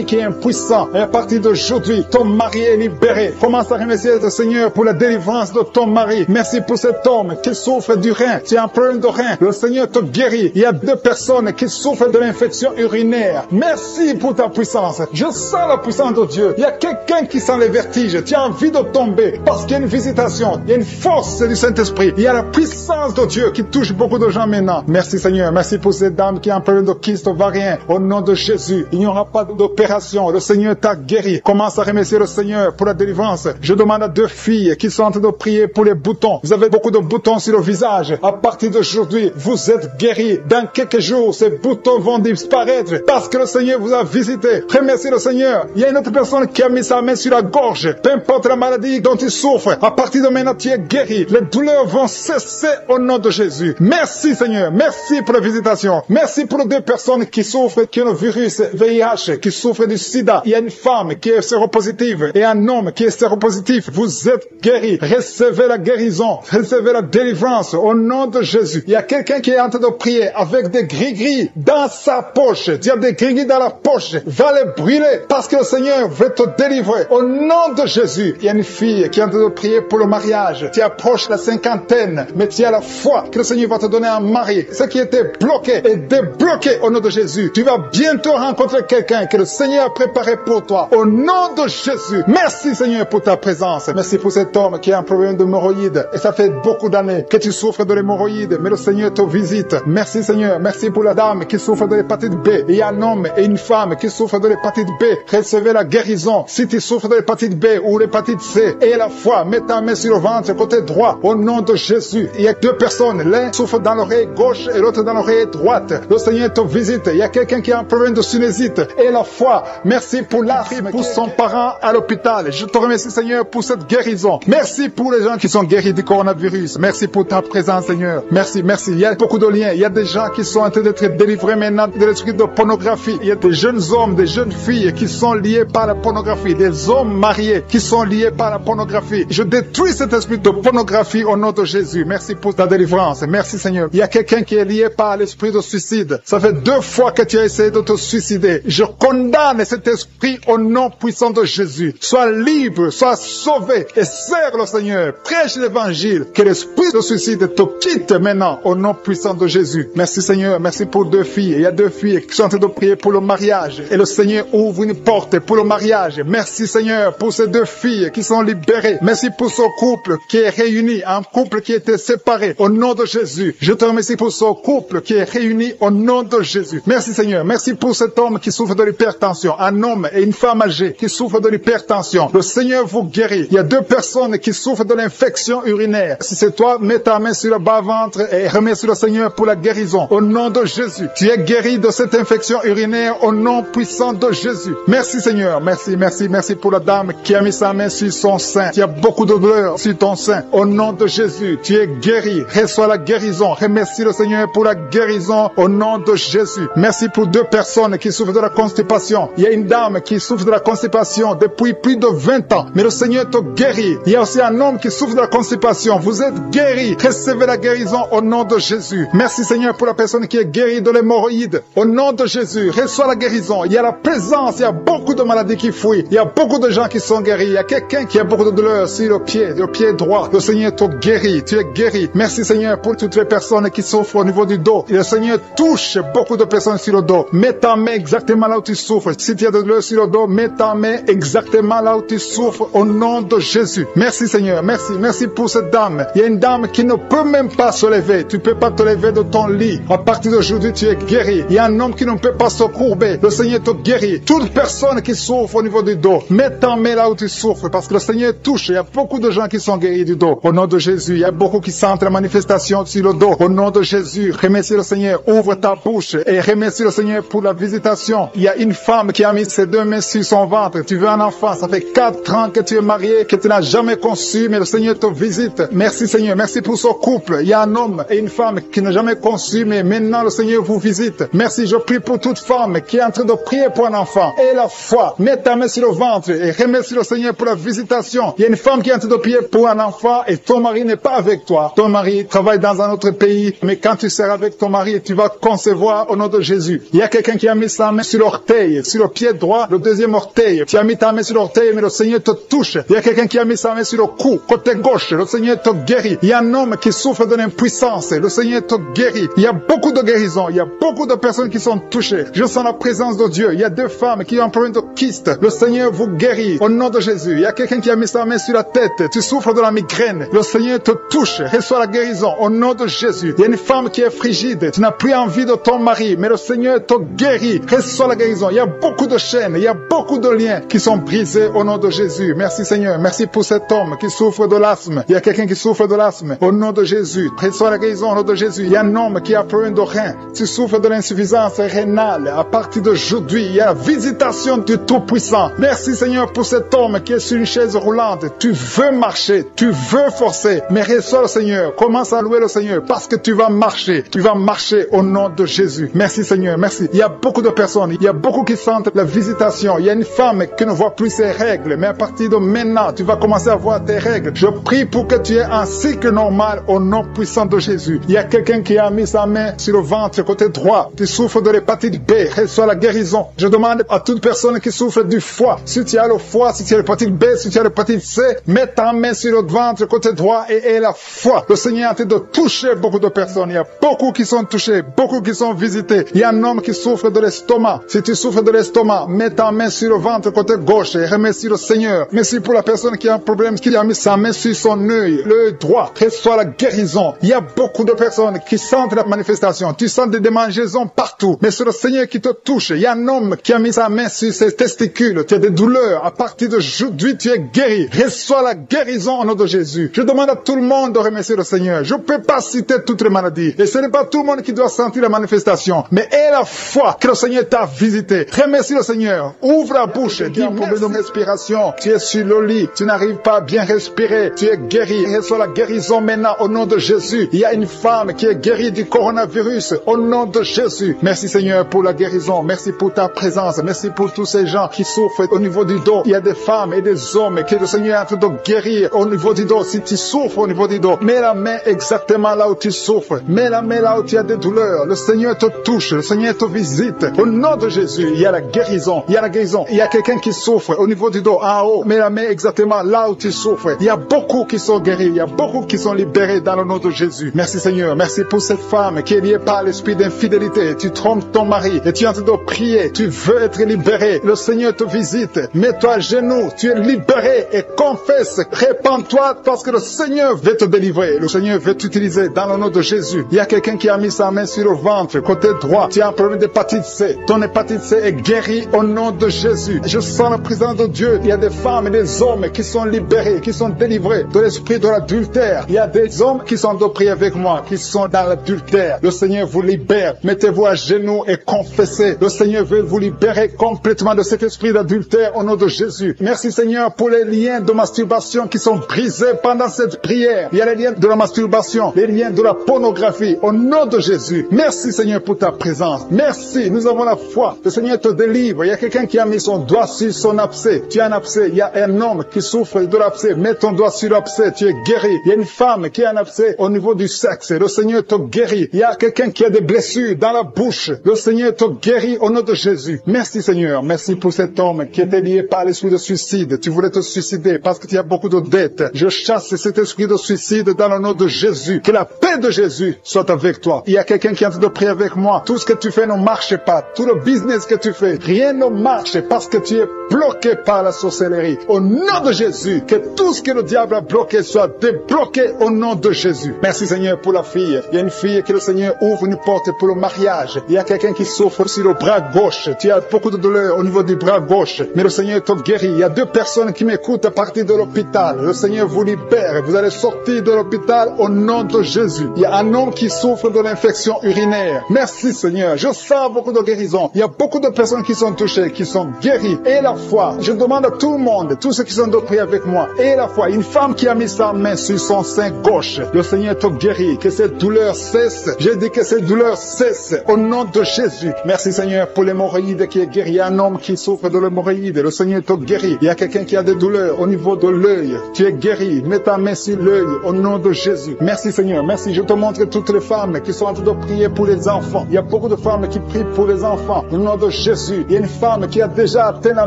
qui est impuissant. Et à partir d'aujourd'hui, ton mari est libéré. Commence à remercier le Seigneur pour la délivrance de ton mari. Merci pour cet homme qui souffre du rein. Tu as un problème de rein. Le Seigneur te guérit. Il y a 2 personnes qui souffrent de l'infection urinaire. Merci pour ta puissance. Je sens la puissance de Dieu. Il y a quelqu'un qui sent les vertiges. Tu as envie de tomber parce qu'il y a une visitation. Il y a une force du Saint-Esprit. Il y a la puissance de Dieu qui touche beaucoup de gens maintenant. Merci Seigneur. Merci pour cette dame qui a un problème de kyste ovarien. Au nom de Jésus, il n'y aura pas d'opération. Le Seigneur t'a guéri. Commence à remercier le Seigneur pour la délivrance. Je demande à 2 filles qui sont en train de prier pour les boutons. Vous avez beaucoup de boutons sur le visage. À partir d'aujourd'hui, vous êtes guéris. Dans quelques jours, ces boutons vont disparaître parce que le Seigneur vous a visité. Remerciez le Seigneur. Il y a une autre personne qui a mis sa main sur la gorge. Peu importe la maladie dont tu souffres, à partir de maintenant, tu es guéri. Les douleurs vont cesser au nom de Jésus. Merci Seigneur. Merci pour la visitation. Merci pour les 2 personnes qui souffrent, qui ont le virus VIH, qui souffrent du sida. Il y a une femme qui est séropositive et un homme qui est séropositif. Vous êtes guéris. Recevez la guérison. Recevez la délivrance au nom de Jésus. Il y a quelqu'un qui est en train de prier avec des gris-gris dans sa poche. Il y a des gris-gris dans la poche. Va les brûler parce que le Seigneur veut te délivrer au nom de Jésus. Il y a une fille qui est en train de prier pour le mariage. Tu approches la 50aine, mais tu as la foi que le Seigneur va te donner un mari. Ce qui était bloqué est débloqué au nom de Jésus. Tu vas bientôt rencontrer quelqu'un que le Seigneur a préparé pour toi au nom de Jésus. Merci Seigneur pour ta présence. Merci pour cet homme qui a un problème d'hémorroïdes et ça fait beaucoup d'années que tu souffres de l'hémorroïde, mais le Seigneur te visite. Merci Seigneur. Merci pour la dame qui souffre de l'hépatite B. Il y a un homme et une femme qui souffrent de l'hépatite B. Recevez la guérison. Si tu souffres de l'hépatite B ou l'hépatite C, et la foi, mets ta main sur le ventre côté droit au nom de Jésus. Il y a 2 personnes. L'un souffre dans l'oreille gauche et l'autre dans l'oreille droite. Le Seigneur te visite. Il y a quelqu'un qui a un problème de sinusite. Et la foi. Merci pour l'asthme, pour son parent à l'hôpital. Je te remercie Seigneur pour cette guérison. Merci pour les gens qui sont guéris du coronavirus. Merci pour ta présence Seigneur. Merci, merci. Il y a beaucoup de liens. Il y a des gens qui sont en train d'être délivrés maintenant de l'esprit de pornographie. Il y a des jeunes hommes, des jeunes filles qui sont liés par la pornographie. Des hommes mariés qui sont liés par la pornographie. Je détruis cet esprit de pornographie au nom de Jésus. Merci pour ta délivrance. Merci Seigneur. Il y a quelqu'un qui est lié par l'esprit de suicide. Ça fait 2 fois que tu as essayé de te suicider. Je condamne cet esprit au nom puissant de Jésus. Sois libre, sois sauvé et sers le Seigneur. Prêche l'évangile. Que l'esprit de suicide te quitte maintenant au nom puissant de Jésus. Merci Seigneur. Merci pour 2 filles. Il y a 2 filles qui sont en train de prier pour le mariage. Et le Seigneur ouvre une porte pour le mariage. Merci Seigneur pour ces 2 filles qui sont libérées. Merci pour ce couple qui est réuni. Un couple qui était séparé au nom de Jésus. Je te remercie pour ce couple qui est réuni au nom de Jésus. Merci Seigneur. Merci pour cet homme qui souffre de l'hypertension. Un homme et une femme âgée qui souffrent de l'hypertension. Le Seigneur vous guérit. Il y a 2 personnes qui souffrent de l'infection urinaire. Si c'est toi, mets ta main sur le bas-ventre et remercie le Seigneur pour la guérison. Au nom de Jésus. Tu es guéri de cette infection urinaire au nom puissant de Jésus. Merci Seigneur. Merci, merci, merci pour la dame qui a mis sa main sur son sein. Tu as beaucoup de douleur sur ton sein. Au nom de Jésus, tu es guéri. Reçois la guérison. Remercie le Seigneur pour la guérison au nom de Jésus. Merci pour 2 personnes qui souffrent de la constipation. Il y a une dame qui souffre de la constipation depuis plus de 20 ans. Mais le Seigneur te guérit. Il y a aussi un homme qui souffre de la constipation. Vous êtes guéris. Recevez la guérison au nom de Jésus. Merci Seigneur pour la personne qui est guérie de l'hémorroïde. Au nom de Jésus, reçois la guérison. Il y a la présence. Il y a beaucoup de maladies qui fuient. Il y a beaucoup de gens qui sont guéris. Il y a quelqu'un qui a beaucoup de douleur sur le pied droit. Le Seigneur te guérit. Tu es guéri. Merci Seigneur pour toutes les personnes qui souffrent au niveau du dos. Et le Seigneur touche beaucoup de personnes sur le dos. Mets ta main exactement là où tu souffres. Si tu as de douleur sur le dos, mets ta main exactement exactement là où tu souffres au nom de Jésus. Merci Seigneur, merci. Merci pour cette dame. Il y a une dame qui ne peut même pas se lever. Tu ne peux pas te lever de ton lit. À partir d'aujourd'hui, tu es guéri. Il y a un homme qui ne peut pas se courber. Le Seigneur te guérit. Toute personne qui souffre au niveau du dos, mets ta main là où tu souffres parce que le Seigneur touche. Il y a beaucoup de gens qui sont guéris du dos. Au nom de Jésus, il y a beaucoup qui sentent la manifestation sur le dos. Au nom de Jésus, remercie le Seigneur. Ouvre ta bouche et remercie le Seigneur pour la visitation. Il y a une femme qui a mis ses deux mains sur son ventre. Tu veux un enfant. Ça fait 4 ans que tu es marié, que tu n'as jamais conçu, mais le Seigneur te visite. Merci Seigneur. Merci pour ce couple. Il y a un homme et une femme qui n'ont jamais conçu, mais maintenant le Seigneur vous visite. Merci. Je prie pour toute femme qui est en train de prier pour un enfant. Et la foi. Mets ta main sur le ventre et remercie le Seigneur pour la visitation. Il y a une femme qui est en train de prier pour un enfant et ton mari n'est pas avec toi. Ton mari travaille dans un autre pays, mais quand tu seras avec ton mari, tu vas concevoir au nom de Jésus. Il y a quelqu'un qui a mis sa main sur l'orteil, sur le pied droit, le deuxième orteil. Tu as mis ta main sur l'orteil, mais le Seigneur te touche. Il y a quelqu'un qui a mis sa main sur le cou, côté gauche. Le Seigneur te guérit. Il y a un homme qui souffre d'une impuissance. Le Seigneur te guérit. Il y a beaucoup de guérisons. Il y a beaucoup de personnes qui sont touchées. Je sens la présence de Dieu. Il y a 2 femmes qui ont un problème de kyste. Le Seigneur vous guérit au nom de Jésus. Il y a quelqu'un qui a mis sa main sur la tête. Tu souffres de la migraine. Le Seigneur te touche. Reçois la guérison au nom de Jésus. Il y a une femme qui est frigide. Tu n'as plus envie de ton mari, mais le Seigneur te guérit. Reçois la guérison. Il y a beaucoup de chaînes. Il y a beaucoup de liens qui sont brisés au nom de Jésus. Merci Seigneur. Merci pour cet homme qui souffre de l'asthme. Il y a quelqu'un qui souffre de l'asthme au nom de Jésus. Reçois la guérison au nom de Jésus. Il y a un homme qui a problème de rein. Tu souffres de l'insuffisance rénale. À partir d'aujourd'hui, il y a la visitation du Tout-Puissant. Merci Seigneur pour cet homme qui est sur une chaise roulante. Tu veux marcher, tu veux forcer, mais reçois le Seigneur. Commence à louer le Seigneur parce que tu vas marcher. Tu vas marcher au nom de Jésus. Merci Seigneur, merci. Il y a beaucoup de personnes, il y a beaucoup qui sentent la visitation. Il y a une femme qui ne voit plus ses règles, mais à partir de maintenant, tu vas commencer à voir tes règles. Je prie pour que tu aies un cycle normal au nom puissant de Jésus. Il y a quelqu'un qui a mis sa main sur le ventre côté droit. Tu souffres de l'hépatite B, reçois la guérison. Je demande à toute personne qui souffre du foie, si tu as le foie, si tu as l'hépatite B, si tu as l'hépatite C, mets ta main sur le ventre côté droit et aie la foi. Le Seigneur est en train de toucher beaucoup de personnes. Il y a beaucoup qui sont touchés, beaucoup qui sont visités. Il y a un homme qui souffre de l'estomac. Si tu souffres de l'estomac, mets ta main sur le ventre côté gauche et remercie le Seigneur. Merci pour la personne qui a un problème, qui a mis sa main sur son œil, l'œil droit. Reçois la guérison. Il y a beaucoup de personnes qui sentent la manifestation. Tu sens des démangeaisons partout, mais c'est le Seigneur qui te touche. Il y a un homme qui a mis sa main sur ses testicules. Tu as des douleurs. À partir d'aujourd'hui, tu es guéri. Reçois la guérison au nom de Jésus. Je demande à tout le monde de remercier le Seigneur. Je ne peux pas citer toutes les maladies. Et ce n'est pas tout le monde qui doit sentir la manifestation. Mais aie la foi que le Seigneur t'a visité. Remercie le Seigneur. Ouvre la bouche. Dis un problème de respiration. Tu es sur le lit. Tu n'arrives pas à bien respirer. Tu es guéri. Reçois la guérison maintenant au nom de Jésus. Il y a une femme qui est guérie du coronavirus au nom de Jésus. Merci Seigneur pour la guérison. Merci pour ta présence. Merci pour tous ces gens qui souffrent au niveau du dos. Il y a des femmes et des hommes que le Seigneur est en train de guérir au niveau du dos. Si tu souffres au niveau du dos, mets la main exactement là où tu souffres. Mets la main là où tu as des douleurs. Le Seigneur te touche. Le Seigneur te visite. Au nom de Jésus, il y a la guérison. Il y a la guérison. Il y a quelqu'un qui souffre au niveau du dos, en haut. Mets la main exactement là où tu souffres. Il y a beaucoup qui sont guéris. Il y a beaucoup qui sont libérés dans le nom de Jésus. Merci Seigneur. Merci pour cette femme qui est liée par l'esprit d'infidélité. Tu trompes ton mari et tu es en train de prier. Tu veux être libéré. Le Seigneur te visite. Mets-toi à genoux. Tu es libéré et confesse. Répands-toi parce que le Seigneur veut te délivrer. Le Seigneur veut t'utiliser dans le nom de Jésus. Il y a quelqu'un qui a mis sa main sur le ventre, côté droit. Tu as un problème d'hépatite C. Ton hépatite C est guérie au nom de Jésus. Je sens la présence de Dieu. Il y a des femmes et des hommes qui sont libérés, qui sont délivrés de l'esprit de l'adultère. Il y a des hommes qui sont de prier avec moi, qui sont dans l'adultère. Le Seigneur vous libère. Mettez-vous à genoux et confessez. Le Seigneur veut vous libérer complètement de cet esprit d'adultère au nom de Jésus. Merci Seigneur pour les liens de masturbation qui sont brisés pendant cette prière. Il y a les liens de la masturbation, les liens de la pornographie au nom de Jésus. Merci Seigneur pour ta présence. Merci, nous avons la foi. Le Seigneur te délivre. Il y a quelqu'un qui a mis son doigt sur son abcès. Tu as un abcès. Il y a un homme qui souffre de l'abcès. Mets ton doigt sur l'abcès. Tu es guéri. Il y a une femme qui a un abcès au niveau du sexe. Le Seigneur te guérit. Il y a quelqu'un qui a des blessures dans la bouche. Le Seigneur te guérit au nom de Jésus. Merci Seigneur. Merci pour cet homme qui était lié par l'esprit de suicide. Tu voulais te suicider parce que tu as beaucoup de dettes. Je chasse cet esprit de suicide dans le nom de Jésus. Que la paix de Jésus soit avec toi. Il y a quelqu'un qui est en train de prier avec moi. Tout ce que tu fais ne marche pas. Tout le business que tu fais, rien ne marche parce que tu es bloqué par la sorcellerie. Au nom de Jésus, que tout ce que le diable a bloqué soit débloqué au nom de Jésus. Merci Seigneur pour la fille. Il y a une fille que le Seigneur ouvre une porte pour le mariage. Il y a quelqu'un qui souffre sur le bras gauche. Tu as beaucoup de douleur au niveau du bras gauche, mais le Seigneur te guérit. Il y a 2 personnes qui m'écoutent à partir de l'hôpital. Le Seigneur vous libère. Vous allez sortir de l'hôpital au nom de Jésus. Il y a un homme qui souffre de l'infection urinaire. Merci Seigneur. Je sens beaucoup de guérison. Il y a beaucoup de personnes qui sont touchées, qui sont guéries. Et la foi. Je demande à tout le monde, tous ceux qui sont de prier avec moi. Et la foi. Une femme qui a mis sa main sur son sein gauche. Le Seigneur te guérit. Que cette douleur cesse. J'ai dit que cette douleur cesse au nom de Jésus. Merci Seigneur pour l'hémorroïde qui est guéri. Il y a un homme qui souffre de l'hémorroïde. Le Seigneur te guérit. Il y a quelqu'un qui a des douleurs au niveau de l'œil. Tu es guéri. Mets ta main sur l'œil au nom de Jésus. Merci Seigneur. Merci. Je te montre toutes les femmes qui sont en train de prier pour les enfants. Il y a beaucoup de femmes qui prient pour les enfants. Au nom de Jésus. Il y a une femme qui a déjà atteint la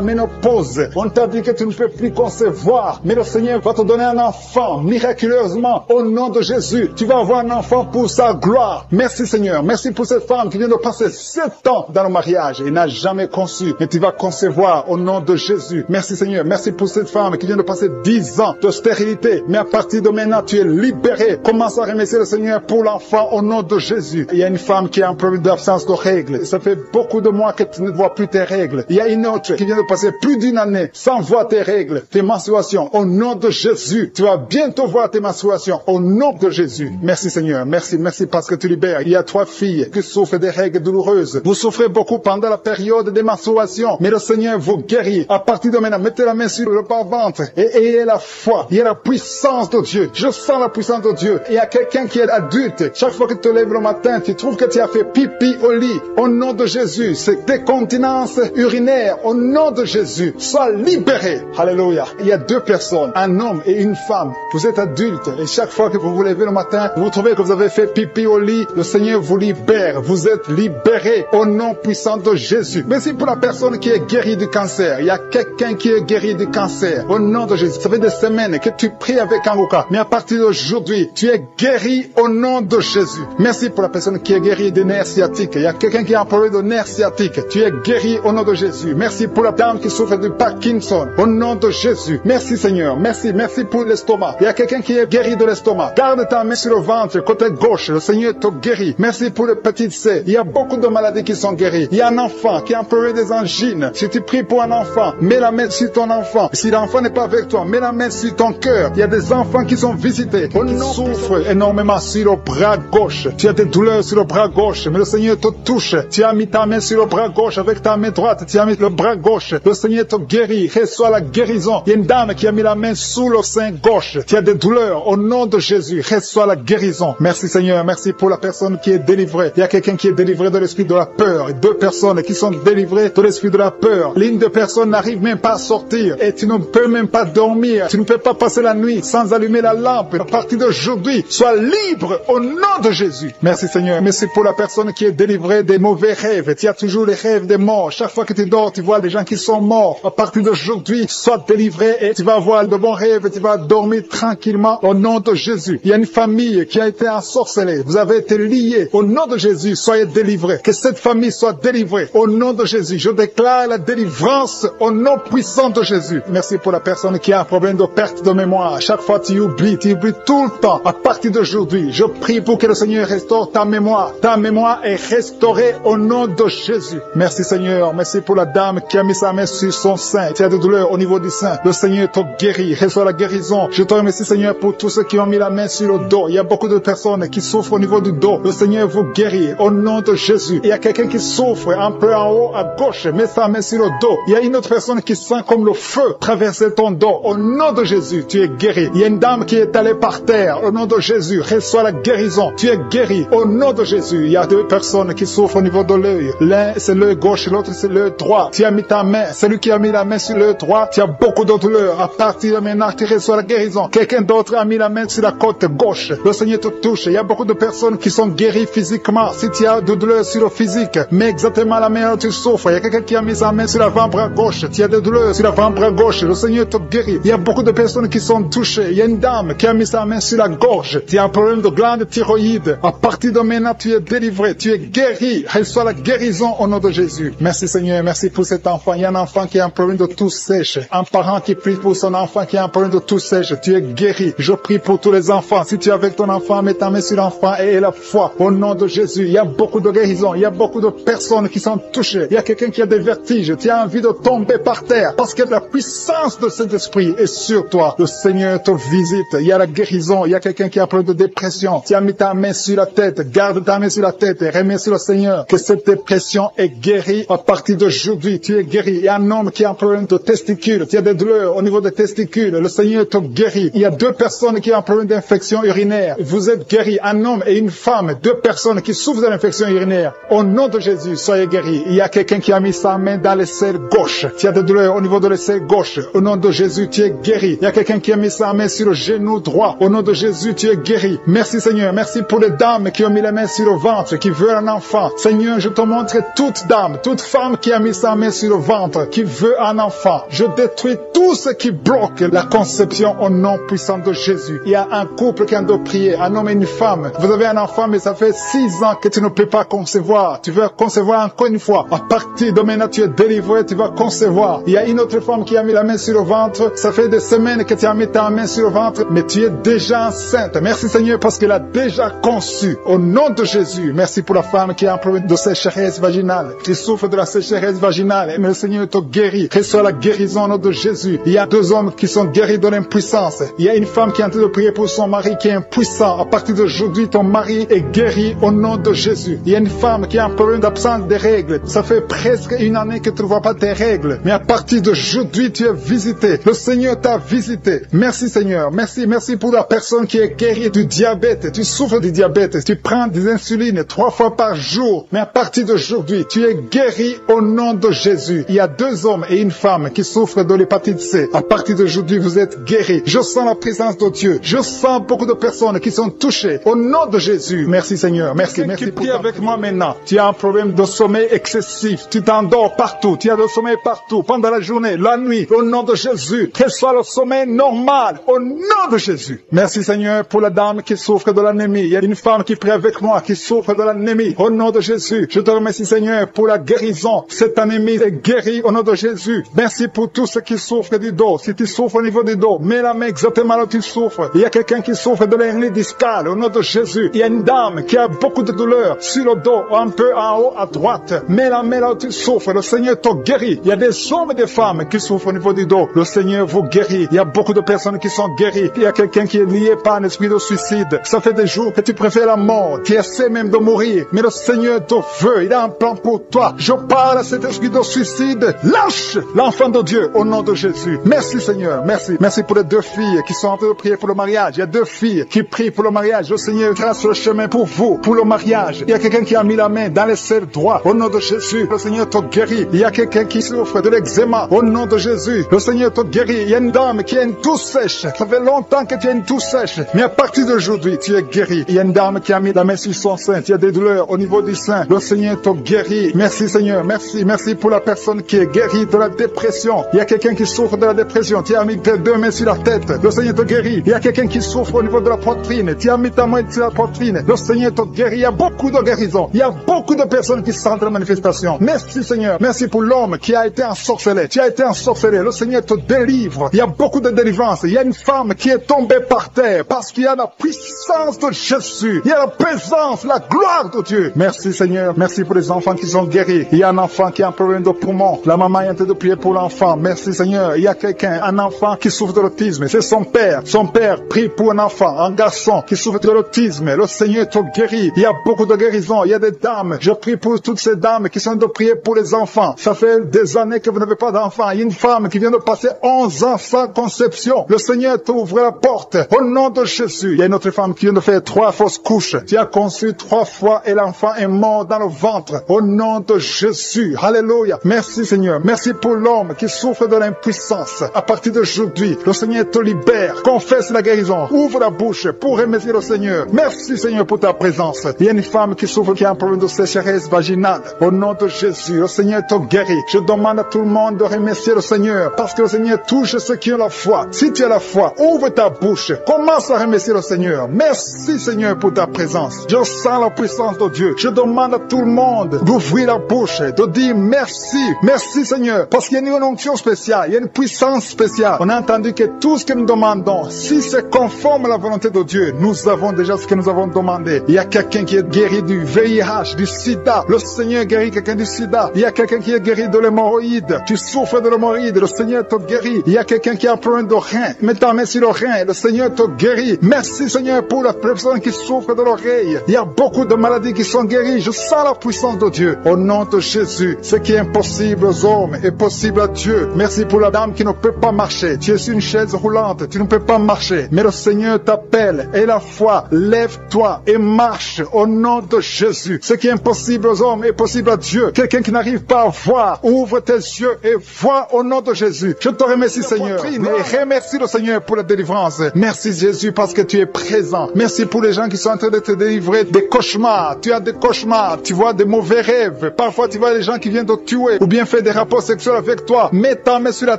ménopause. On t'a dit que tu ne peux plus concevoir. Mais le Seigneur va te donner un enfant miraculeusement au nom de Jésus. Tu vas avoir un enfant pour sa gloire. Merci Seigneur. Merci pour cette femme qui vient de passer 7 ans dans le mariage et n'a jamais conçu. Mais tu vas concevoir au nom de Jésus. Merci Seigneur. Merci pour cette femme qui vient de passer 10 ans de stérilité. Mais à partir de maintenant, tu es libéré. Commence à remercier le Seigneur pour l'enfant au nom de Jésus. Il y a une femme qui a un problème d'absence de règles. Ça fait beaucoup de mois que tu ne vois plus tes règles. Il y a une autre qui vient de passer plus d'1 année sans voir tes règles, tes menstruations. Au nom de Jésus, tu vas bientôt voir tes menstruations. Au nom de Jésus. Merci Seigneur. Merci parce que tu libères. Il y a 3 filles qui souffrent des règles douloureuses. Vous souffrez beaucoup pendant la période des menstruations. Mais le Seigneur vous guérit. À partir de maintenant, mettez la main sur le bas-ventre et ayez la foi. Il y a la puissance de Dieu. Je sens la puissance de Dieu. Il y a quelqu'un qui est adulte. Chaque fois que tu te lèves le matin, tu trouves que tu as fait pipi au lit. Au nom de Jésus, c'est décontinence urinaire. Au nom de Jésus, sois libéré. Alléluia. Il y a 2 personnes, un homme et une femme. Vous êtes adulte et chaque fois que vous vous levez le matin, vous trouvez que vous avez fait pipi au lit. Le Seigneur vous libère. Vous êtes libéré au nom puissant de Jésus. Merci pour la personne qui est guérie du cancer. Il y a quelqu'un qui est guéri du cancer. Au nom de Jésus. Ça fait des semaines que tu pries avec Angoka. Mais à partir d'aujourd'hui, tu es guéri au nom de Jésus. Merci pour la personne qui est guérie des nerfs sciatiques. Il y a quelqu'un qui a un problème de nerfs sciatiques. Tu es guéri au nom de Jésus. Merci pour la dame qui souffre du Parkinson. Au nom de Jésus. Merci Seigneur. Merci pour l'estomac. Il y a quelqu'un qui est guéri de l'estomac. Garde ta main sur le ventre, côté gauche. Le Seigneur te guérit. Merci pour le petit C. Il y a beaucoup de maladies qui sont guéries. Il y a un enfant qui a un problème des angines. Si tu pries pour un enfant, mets la main sur ton enfant. Si l'enfant n'est pas avec toi, mets la main sur ton cœur. Il y a des enfants qui sont visités. On souffre énormément sur le bras gauche. Tu as des douleurs sur le bras gauche, mais le Seigneur te touche. Tu as mis ta main sur le bras gauche avec ta main droite. Tu as mis le bras gauche. Le Seigneur te guérit. Reçois la guérison. Il y a une dame qui a mis la main sous le sein gauche. Tu as des douleurs. Au nom de Jésus, reçois la guérison. Merci Seigneur. Merci pour la personne qui est délivrée. Il y a quelqu'un qui est délivré de l'esprit de la peur. 2 personnes qui sont délivrées de l'esprit de la peur. L'une des personnes n'arrive même pas à sortir. Et tu ne peux même pas dormir. Tu ne peux pas passer la nuit sans allumer la lampe. À partir d'aujourd'hui, sois libre au nom de Jésus. Merci Seigneur. Merci pour la personne qui est délivrée des mauvais rêves. Tu as toujours les rêves des morts. Chaque fois que tu dors, tu vois des gens qui sont morts. À partir d'aujourd'hui, sois délivré et tu vas avoir de bons rêves et tu vas dormir tranquillement au nom de Jésus. Il y a une famille qui a été ensorcelée. Vous avez été liés. Au nom de Jésus, soyez délivrés. Que cette famille soit délivrée. Au nom de Jésus, je déclare la délivrance au nom puissant de Jésus. Merci pour la personne qui a un problème de perte de mémoire. Chaque fois tu oublies tout le temps. À partir d'aujourd'hui, je prie pour que le Seigneur restaure ta mémoire. Ta mémoire est restaurée au nom de Jésus. Merci Seigneur. Merci pour la dame qui a mis sa main sur son sein. Tu as des douleurs au niveau du sein. Le Seigneur te guérit. Reçois la guérison. Je te remercie Seigneur pour tous ceux qui ont mis la main sur le dos. Il y a beaucoup de personnes qui souffrent au niveau du dos. Le Seigneur vous guérit au nom de Jésus. Il y a quelqu'un qui souffre un peu en haut à gauche. Mets sa main sur le dos. Il y a une autre personne qui sent comme le feu traverser ton dos. Au nom de Jésus, tu es guéri. Il y a une dame qui est allée par terre. Au nom de Jésus, reçois la guérison. Tu es guéri. Au nom de Jésus, il y a 2 personnes qui souffrent au niveau de l'œil. L'un, c'est l'œil gauche, l'autre, c'est l'œil droit. Tu as mis ta main. Celui qui a mis la main sur l'œil droit, tu as beaucoup de douleurs. À partir de maintenant, tu reçois la guérison. Quelqu'un d'autre a mis la main sur la côte gauche. Le Seigneur te touche. Il y a beaucoup de personnes qui sont guéries physiquement. Si tu as de douleurs sur le physique, mais exactement la main où tu souffres. Il y a quelqu'un qui a mis sa main sur l'avant-bras gauche. Tu as des douleurs sur l'avant-bras gauche. Le Seigneur te guérit. Il y a beaucoup de personnes qui sont touchées. Il y a une dame qui a mis sa main sur la gorge. Tu as un problème de glande thyroïde. À partir de maintenant, tu es délivré. Tu es guéri. Reçois la guérison au nom de Jésus. Merci Seigneur. Merci pour cet enfant. Il y a un enfant enfant qui a un problème de toux sèche, un parent qui prie pour son enfant qui a un problème de toux sèche, tu es guéri. Je prie pour tous les enfants. Si tu es avec ton enfant, mets ta main sur l'enfant et la foi. Au nom de Jésus, il y a beaucoup de guérisons, il y a beaucoup de personnes qui sont touchées. Il y a quelqu'un qui a des vertiges, tu as envie de tomber par terre parce que la puissance de cet esprit est sur toi. Le Seigneur te visite. Il y a la guérison, il y a quelqu'un qui a un problème de dépression. Tu as mis ta main sur la tête, garde ta main sur la tête et remercie le Seigneur que cette dépression est guérie à partir d'aujourd'hui. Tu es guéri. Il y a un homme qui a un problème de testicules, tu as des douleurs au niveau des testicules. Le Seigneur te guérit. Il y a 2 personnes qui ont un problème d'infection urinaire. Vous êtes guéris, un homme et une femme, 2 personnes qui souffrent de l'infection urinaire. Au nom de Jésus, soyez guéris. Il y a quelqu'un qui a mis sa main dans l'aisselle gauche. Tu as des douleurs au niveau de l'aisselle gauche. Au nom de Jésus, tu es guéri. Il y a quelqu'un qui a mis sa main sur le genou droit. Au nom de Jésus, tu es guéri. Merci Seigneur. Merci pour les dames qui ont mis la main sur le ventre, qui veulent un enfant. Seigneur, je te montre toute dame, toute femme qui a mis sa main sur le ventre, qui veut un enfant. Je détruis tout ce qui bloque la conception au nom puissant de Jésus. Il y a un couple qui doit prier, un homme et une femme. Vous avez un enfant, mais ça fait 6 ans que tu ne peux pas concevoir. Tu veux concevoir encore une fois. À partir de maintenant, tu es délivré, tu vas concevoir. Il y a une autre femme qui a mis la main sur le ventre. Ça fait des semaines que tu as mis ta main sur le ventre, mais tu es déjà enceinte. Merci Seigneur parce qu'elle a déjà conçu. Au nom de Jésus, merci pour la femme qui a un problème de sécheresse vaginale, qui souffre de la sécheresse vaginale. Mais le Seigneur te guérit. Que soit la guérison au nom de Jésus. Il y a 2 hommes qui sont guéris de l'impuissance. Il y a une femme qui est en train de prier pour son mari qui est impuissant. À partir d'aujourd'hui, ton mari est guéri au nom de Jésus. Il y a une femme qui a un problème d'absence des règles. Ça fait presque 1 année que tu ne vois pas tes règles. Mais à partir d'aujourd'hui, tu es visité. Le Seigneur t'a visité. Merci Seigneur. Merci pour la personne qui est guérie du diabète. Tu souffres du diabète. Tu prends des insulines 3 fois par jour. Mais à partir d'aujourd'hui, tu es guéri au nom de Jésus. Il y a 2 hommes et une femme qui souffrent de l'hépatite C. À partir d'aujourd'hui, vous êtes guéris. Je sens la présence de Dieu. Je sens beaucoup de personnes qui sont touchées. Au nom de Jésus. Merci Seigneur. Merci pour prie avec moi maintenant. Tu as un problème de sommeil excessif. Tu t'endors partout. Tu as le sommeil partout. Pendant la journée, la nuit. Au nom de Jésus. Que soit le sommeil normal. Au nom de Jésus. Merci Seigneur pour la dame qui souffre de l'anémie. Il y a une femme qui prie avec moi qui souffre de l'anémie. Au nom de Jésus. Je te remercie Seigneur pour la guérison. Cette anémie est guérie au nom de Jésus. Merci pour tous ceux qui souffrent du dos. Si tu souffres au niveau du dos, mets la main exactement là où tu souffres. Il y a quelqu'un qui souffre de l'hernie discale au nom de Jésus. Il y a une dame qui a beaucoup de douleurs sur le dos, un peu en haut à droite. Mets la main là où tu souffres. Le Seigneur te guérit. Il y a des hommes et des femmes qui souffrent au niveau du dos. Le Seigneur vous guérit. Il y a beaucoup de personnes qui sont guéries. Il y a quelqu'un qui est lié par un esprit de suicide. Ça fait des jours que tu préfères la mort, qui essaie même de mourir. Mais le Seigneur te veut. Il a un plan pour toi. Je parle à cet esprit de suicide. Lâche l'enfant de Dieu au nom de Jésus. Merci Seigneur. Merci pour les 2 filles qui sont en train de prier pour le mariage. Il y a 2 filles qui prient pour le mariage. Le Seigneur trace le chemin pour vous, pour le mariage. Il y a quelqu'un qui a mis la main dans les selles droits. Au nom de Jésus, le Seigneur te guérit. Il y a quelqu'un qui souffre de l'eczéma. Au nom de Jésus, le Seigneur te guérit. Il y a une dame qui a une toux sèche. Ça fait longtemps que tu as une toux sèche. Mais à partir d'aujourd'hui, tu es guéri. Il y a une dame qui a mis la main sur son sein. Il y a des douleurs au niveau du sein. Le Seigneur te guérit. Merci Seigneur. Merci pour la personne qui est guérie de la dépression. Il y a quelqu'un qui souffre de la dépression. Tu as mis tes 2 mains sur la tête. Le Seigneur te guérit. Il y a quelqu'un qui souffre au niveau de la poitrine. Tu as mis ta main sur la poitrine. Le Seigneur te guérit. Il y a beaucoup de guérisons. Il y a beaucoup de personnes qui sentent la manifestation. Merci Seigneur. Merci pour l'homme qui a été ensorcelé. Tu as été ensorcelé. Le Seigneur te délivre. Il y a beaucoup de délivrance. Il y a une femme qui est tombée par terre parce qu'il y a la puissance de Jésus. Il y a la présence, la gloire de Dieu. Merci Seigneur. Merci pour les enfants qui sont guéris. Il y a un enfant qui a un problème de poumon. La maman est en train de prier pour l'enfant. Merci Seigneur. Il y a quelqu'un, un enfant qui souffre de l'autisme. C'est son père. Son père prie pour un enfant, un garçon qui souffre de l'autisme. Le Seigneur te guérit. Il y a beaucoup de guérisons. Il y a des dames. Je prie pour toutes ces dames qui sont en train de prier pour les enfants. Ça fait des années que vous n'avez pas d'enfants. Il y a une femme qui vient de passer 11 ans sans conception. Le Seigneur t'ouvre la porte. Au nom de Jésus. Il y a une autre femme qui vient de faire 3 fausses couches. Tu as conçu 3 fois et l'enfant est mort dans le ventre. Au nom de Jésus. Alléluia. Merci Seigneur. Merci pour l'homme qui souffre de l'impuissance. À partir d'aujourd'hui, le Seigneur te libère. Confesse la guérison. Ouvre la bouche pour remercier le Seigneur. Merci Seigneur pour ta présence. Il y a une femme qui souffre, qui a un problème de sécheresse vaginale. Au nom de Jésus, le Seigneur te guérit. Je demande à tout le monde de remercier le Seigneur parce que le Seigneur touche ceux qui ont la foi. Si tu as la foi, ouvre ta bouche. Commence à remercier le Seigneur. Merci Seigneur pour ta présence. Je sens la puissance de Dieu. Je demande à tout le monde d'ouvrir la bouche, de dire merci. Merci Seigneur, parce qu'il y a une onction spéciale, il y a une puissance spéciale. On a entendu que tout ce que nous demandons, si c'est conforme à la volonté de Dieu, nous avons déjà ce que nous avons demandé. Il y a quelqu'un qui est guéri du VIH, du sida. Le Seigneur guérit quelqu'un du sida. Il y a quelqu'un qui est guéri de l'hémorroïde. Tu souffres de l'hémorroïde, le Seigneur te guérit. Il y a quelqu'un qui a un problème de rein. Mets ta main sur le rein, le Seigneur te guérit. Merci Seigneur pour la personne qui souffre de l'oreille. Il y a beaucoup de maladies qui sont guéries. Je sens la puissance de Dieu. Au nom de Jésus, ce qui est impossible aux hommes est possible à Dieu. Merci pour la dame qui ne peut pas marcher. Tu es sur une chaise roulante, tu ne peux pas marcher. Mais le Seigneur t'appelle. Et la foi, lève-toi et marche au nom de Jésus. Ce qui est impossible aux hommes est possible à Dieu. Quelqu'un qui n'arrive pas à voir, ouvre tes yeux et vois au nom de Jésus. Je te remercie Seigneur. Et remercie le Seigneur pour la délivrance. Merci Jésus parce que tu es présent. Merci pour les gens qui sont en train de te délivrer des cauchemars. Tu as des cauchemars, tu vois des mauvais rêves. Parfois tu vois les gens qui viennent te tuer ou bien faire des rapports sexuels avec toi. Mets ta main sur la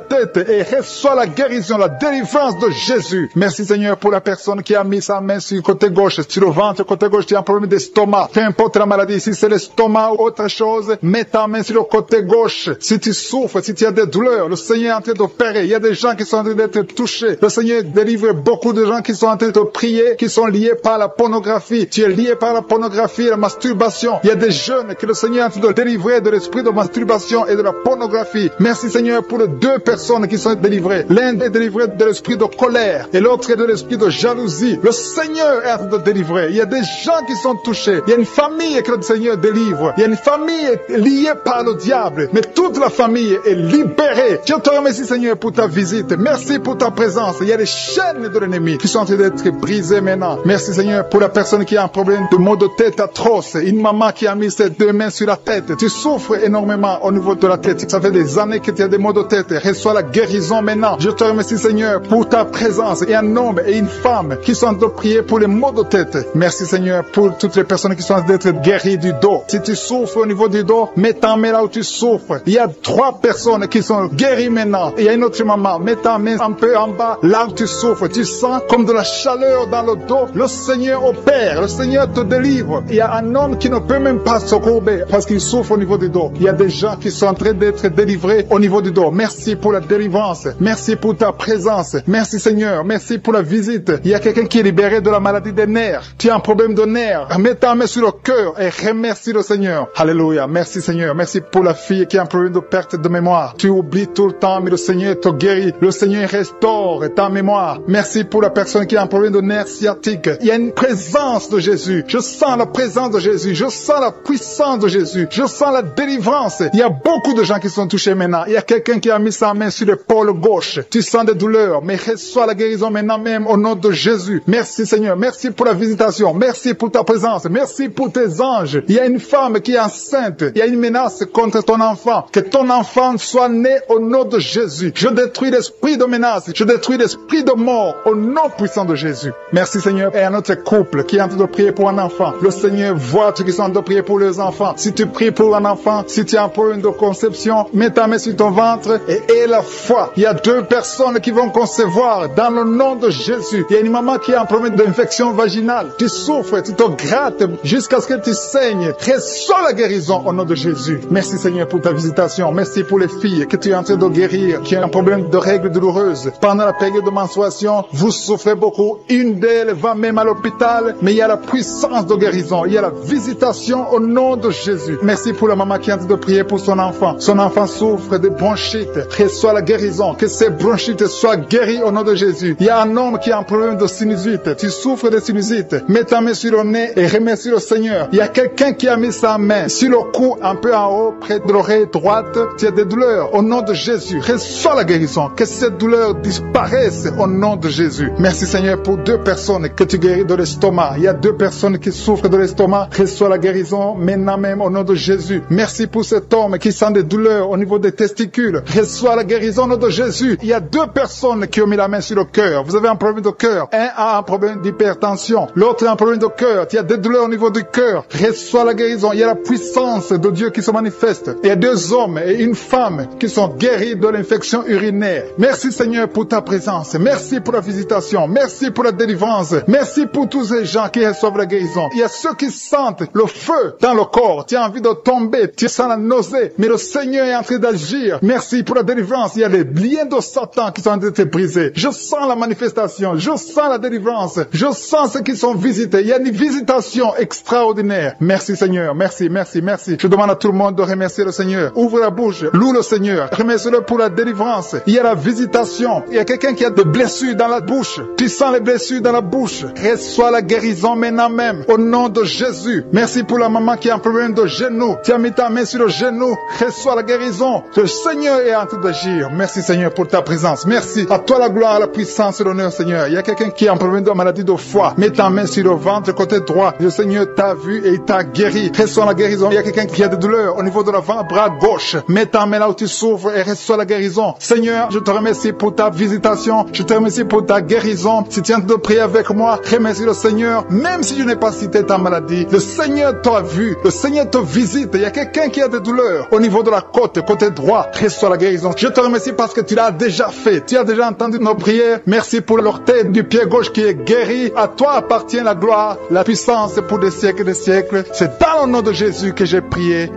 tête et reçois la guérison, la délivrance de Jésus. Merci Seigneur pour la personne qui a mis sa main sur le côté gauche, sur le ventre, côté gauche, tu as un problème d'estomac. Peu importe la maladie, si c'est l'estomac ou autre chose, mets ta main sur le côté gauche. Si tu souffres, si tu as des douleurs, le Seigneur est en train d'opérer. Il y a des gens qui sont en train d'être touchés. Le Seigneur délivre beaucoup de gens qui sont en train de prier, qui sont liés par la pornographie. Tu es lié par la pornographie et la masturbation. Il y a des jeunes que le Seigneur est en train de délivrer de l'esprit de masturbation et de la pornographie. Merci Seigneur pour les deux personnes qui sont délivrées. L'un est délivré de l'esprit de colère et l'autre est de l'esprit de jalousie. Le Seigneur est en train de délivrer. Il y a des gens qui sont touchés. Il y a une famille que le Seigneur délivre. Il y a une famille liée par le diable. Mais toute la famille est libérée. Je te remercie Seigneur pour ta visite. Merci pour ta présence. Il y a des chaînes de l'ennemi qui sont en train d'être brisées maintenant. Merci Seigneur pour la personne qui a un problème de maux de tête atroce. Une maman qui a mis ses deux mains sur la tête. Tu souffres énormément au niveau de la tête. Ça fait des années que tu as des maux de tête. Reçois la guérison maintenant. Je te remercie Seigneur pour ta présence. Et un homme et une femme qui sont en train de prier pour les maux de tête. Merci Seigneur pour toutes les personnes qui sont en train d'être guéries du dos. Si tu souffres au niveau du dos, mets ta main là où tu souffres. Il y a 3 personnes qui sont guéries maintenant. Il y a une autre maman. Mets ta main un peu en bas là où tu souffres. Tu sens comme de la chaleur dans le dos. Le Seigneur opère. Le Seigneur te délivre. Il y a un homme qui ne peut même pas se courber parce qu'il souffre au niveau du dos. Il y a des gens qui sont en train d'être délivrés au niveau du dos. Merci pour la délivrance. Merci pour ta présence. Merci Seigneur. Merci pour la visite. Il y a quelqu'un qui est libéré de la maladie des nerfs. Tu as un problème de nerfs. Mets ta main sur le cœur et remercie le Seigneur. Alléluia. Merci Seigneur. Merci pour la fille qui a un problème de perte de mémoire. Tu oublies tout le temps, mais le Seigneur te guérit. Le Seigneur restaure ta mémoire. Merci pour la personne qui a un problème de nerfs sciatiques. Il y a une présence de Jésus. Je sens la présence de Jésus. Je sens la puissance de Jésus. Je sens la délivrance. Il y a beaucoup de gens qui sont touchés maintenant. Il y a quelqu'un qui a mis sa main sur l'épaule gauche. Tu sens des douleurs, mais reçois la guérison maintenant même au nom de Jésus. Merci Seigneur. Merci pour la visitation. Merci pour ta présence. Merci pour tes anges. Il y a une femme qui est enceinte. Il y a une menace contre ton enfant. Que ton enfant soit né au nom de Jésus. Je détruis l'esprit de menace. Je détruis l'esprit de mort au nom puissant de Jésus. Merci Seigneur. Et un autre couple qui est en train de prier pour un enfant. Le Seigneur voit ceux qui sont en train de prier pour les enfants. Si tu pries pour un enfant, si tu as un problème de conception, mets ta main sur ton ventre et aie la foi. Il y a 2 personnes qui vont concevoir dans le nom de Jésus. Il y a une maman qui a un problème d'infection vaginale. Tu souffres, tu te grattes jusqu'à ce que tu saignes. Reçois la guérison au nom de Jésus. Merci Seigneur pour ta visitation. Merci pour les filles que tu es en train de guérir, qui ont un problème de règles douloureuses. Pendant la période de menstruation, vous souffrez beaucoup. Une d'elles va même à l'hôpital, mais il y a la puissance de guérison. Il y a la visitation au nom de Jésus. Merci pour la maman qui est en train de prier pour son enfant. Son enfant souffre de bronchite. Reçois la guérison. Que ces bronchites soient guéries au nom de Jésus. Il y a un homme qui a un problème de sinusite. Tu souffres de sinusite. Mets ta main sur le nez et remercie le Seigneur. Il y a quelqu'un qui a mis sa main sur le cou, un peu en haut, près de l'oreille droite. Tu as des douleurs. Au nom de Jésus, reçois la guérison. Que ces douleurs disparaissent au nom de Jésus. Merci Seigneur pour 2 personnes que tu guéris de l'estomac. Il y a 2 personnes qui souffrent de l'estomac. Reçois la guérison maintenant même au nom de Jésus. Merci pour cet homme qui sent des douleurs au niveau des testicules. Reçois la guérison au nom de Jésus. Il y a 2 personnes qui ont mis la main sur le cœur. Vous avez un problème de cœur. Un a un problème d'hypertension. L'autre a un problème de cœur. Il y a des douleurs au niveau du cœur. Reçois la guérison. Il y a la puissance de Dieu qui se manifeste. Il y a 2 hommes et une femme qui sont guéris de l'infection urinaire. Merci Seigneur pour ta présence. Merci pour la visitation. Merci pour la délivrance. Merci pour tous ces gens qui reçoivent la guérison. Il y a ceux qui sentent le feu dans le corps. Tu as envie de tomber. Tu sens la nausée. Mais le Seigneur Seigneur est en train d'agir. Merci pour la délivrance. Il y a des liens de Satan qui sont en train de se briser. Je sens la manifestation. Je sens la délivrance. Je sens ceux qui sont visités. Il y a une visitation extraordinaire. Merci Seigneur. Merci, merci, merci. Je demande à tout le monde de remercier le Seigneur. Ouvre la bouche. Loue le Seigneur. Remercie-le pour la délivrance. Il y a la visitation. Il y a quelqu'un qui a des blessures dans la bouche. Tu sens les blessures dans la bouche. Reçois la guérison maintenant même. Au nom de Jésus. Merci pour la maman qui a un problème de genou. Tu as mis ta main sur le genou. Reçois la guérison. Le Seigneur est en train d'agir. Merci Seigneur pour ta présence. Merci. À toi la gloire, la puissance et l'honneur Seigneur. Il y a quelqu'un qui a un problème de maladie de foie. Mets ta main sur le ventre côté droit. Le Seigneur t'a vu et il t'a guéri. Reçois la guérison. Il y a quelqu'un qui a des douleurs au niveau de l'avant-bras gauche. Mets ta main là où tu souffres et reçois la guérison. Seigneur, je te remercie pour ta visitation. Je te remercie pour ta guérison. Si tu es en train de prier avec moi, remercie le Seigneur. Même si je n'ai pas cité ta maladie, le Seigneur t'a vu. Le Seigneur te visite. Il y a quelqu'un qui a des douleurs au niveau de la côte, côté droit. Reçois la guérison. Je te remercie parce que tu l'as déjà fait. Tu as déjà entendu nos prières. Merci pour l'orteil du pied gauche qui est guéri. À toi appartient la gloire, la puissance pour des siècles et des siècles. C'est dans le nom de Jésus que j'ai prié.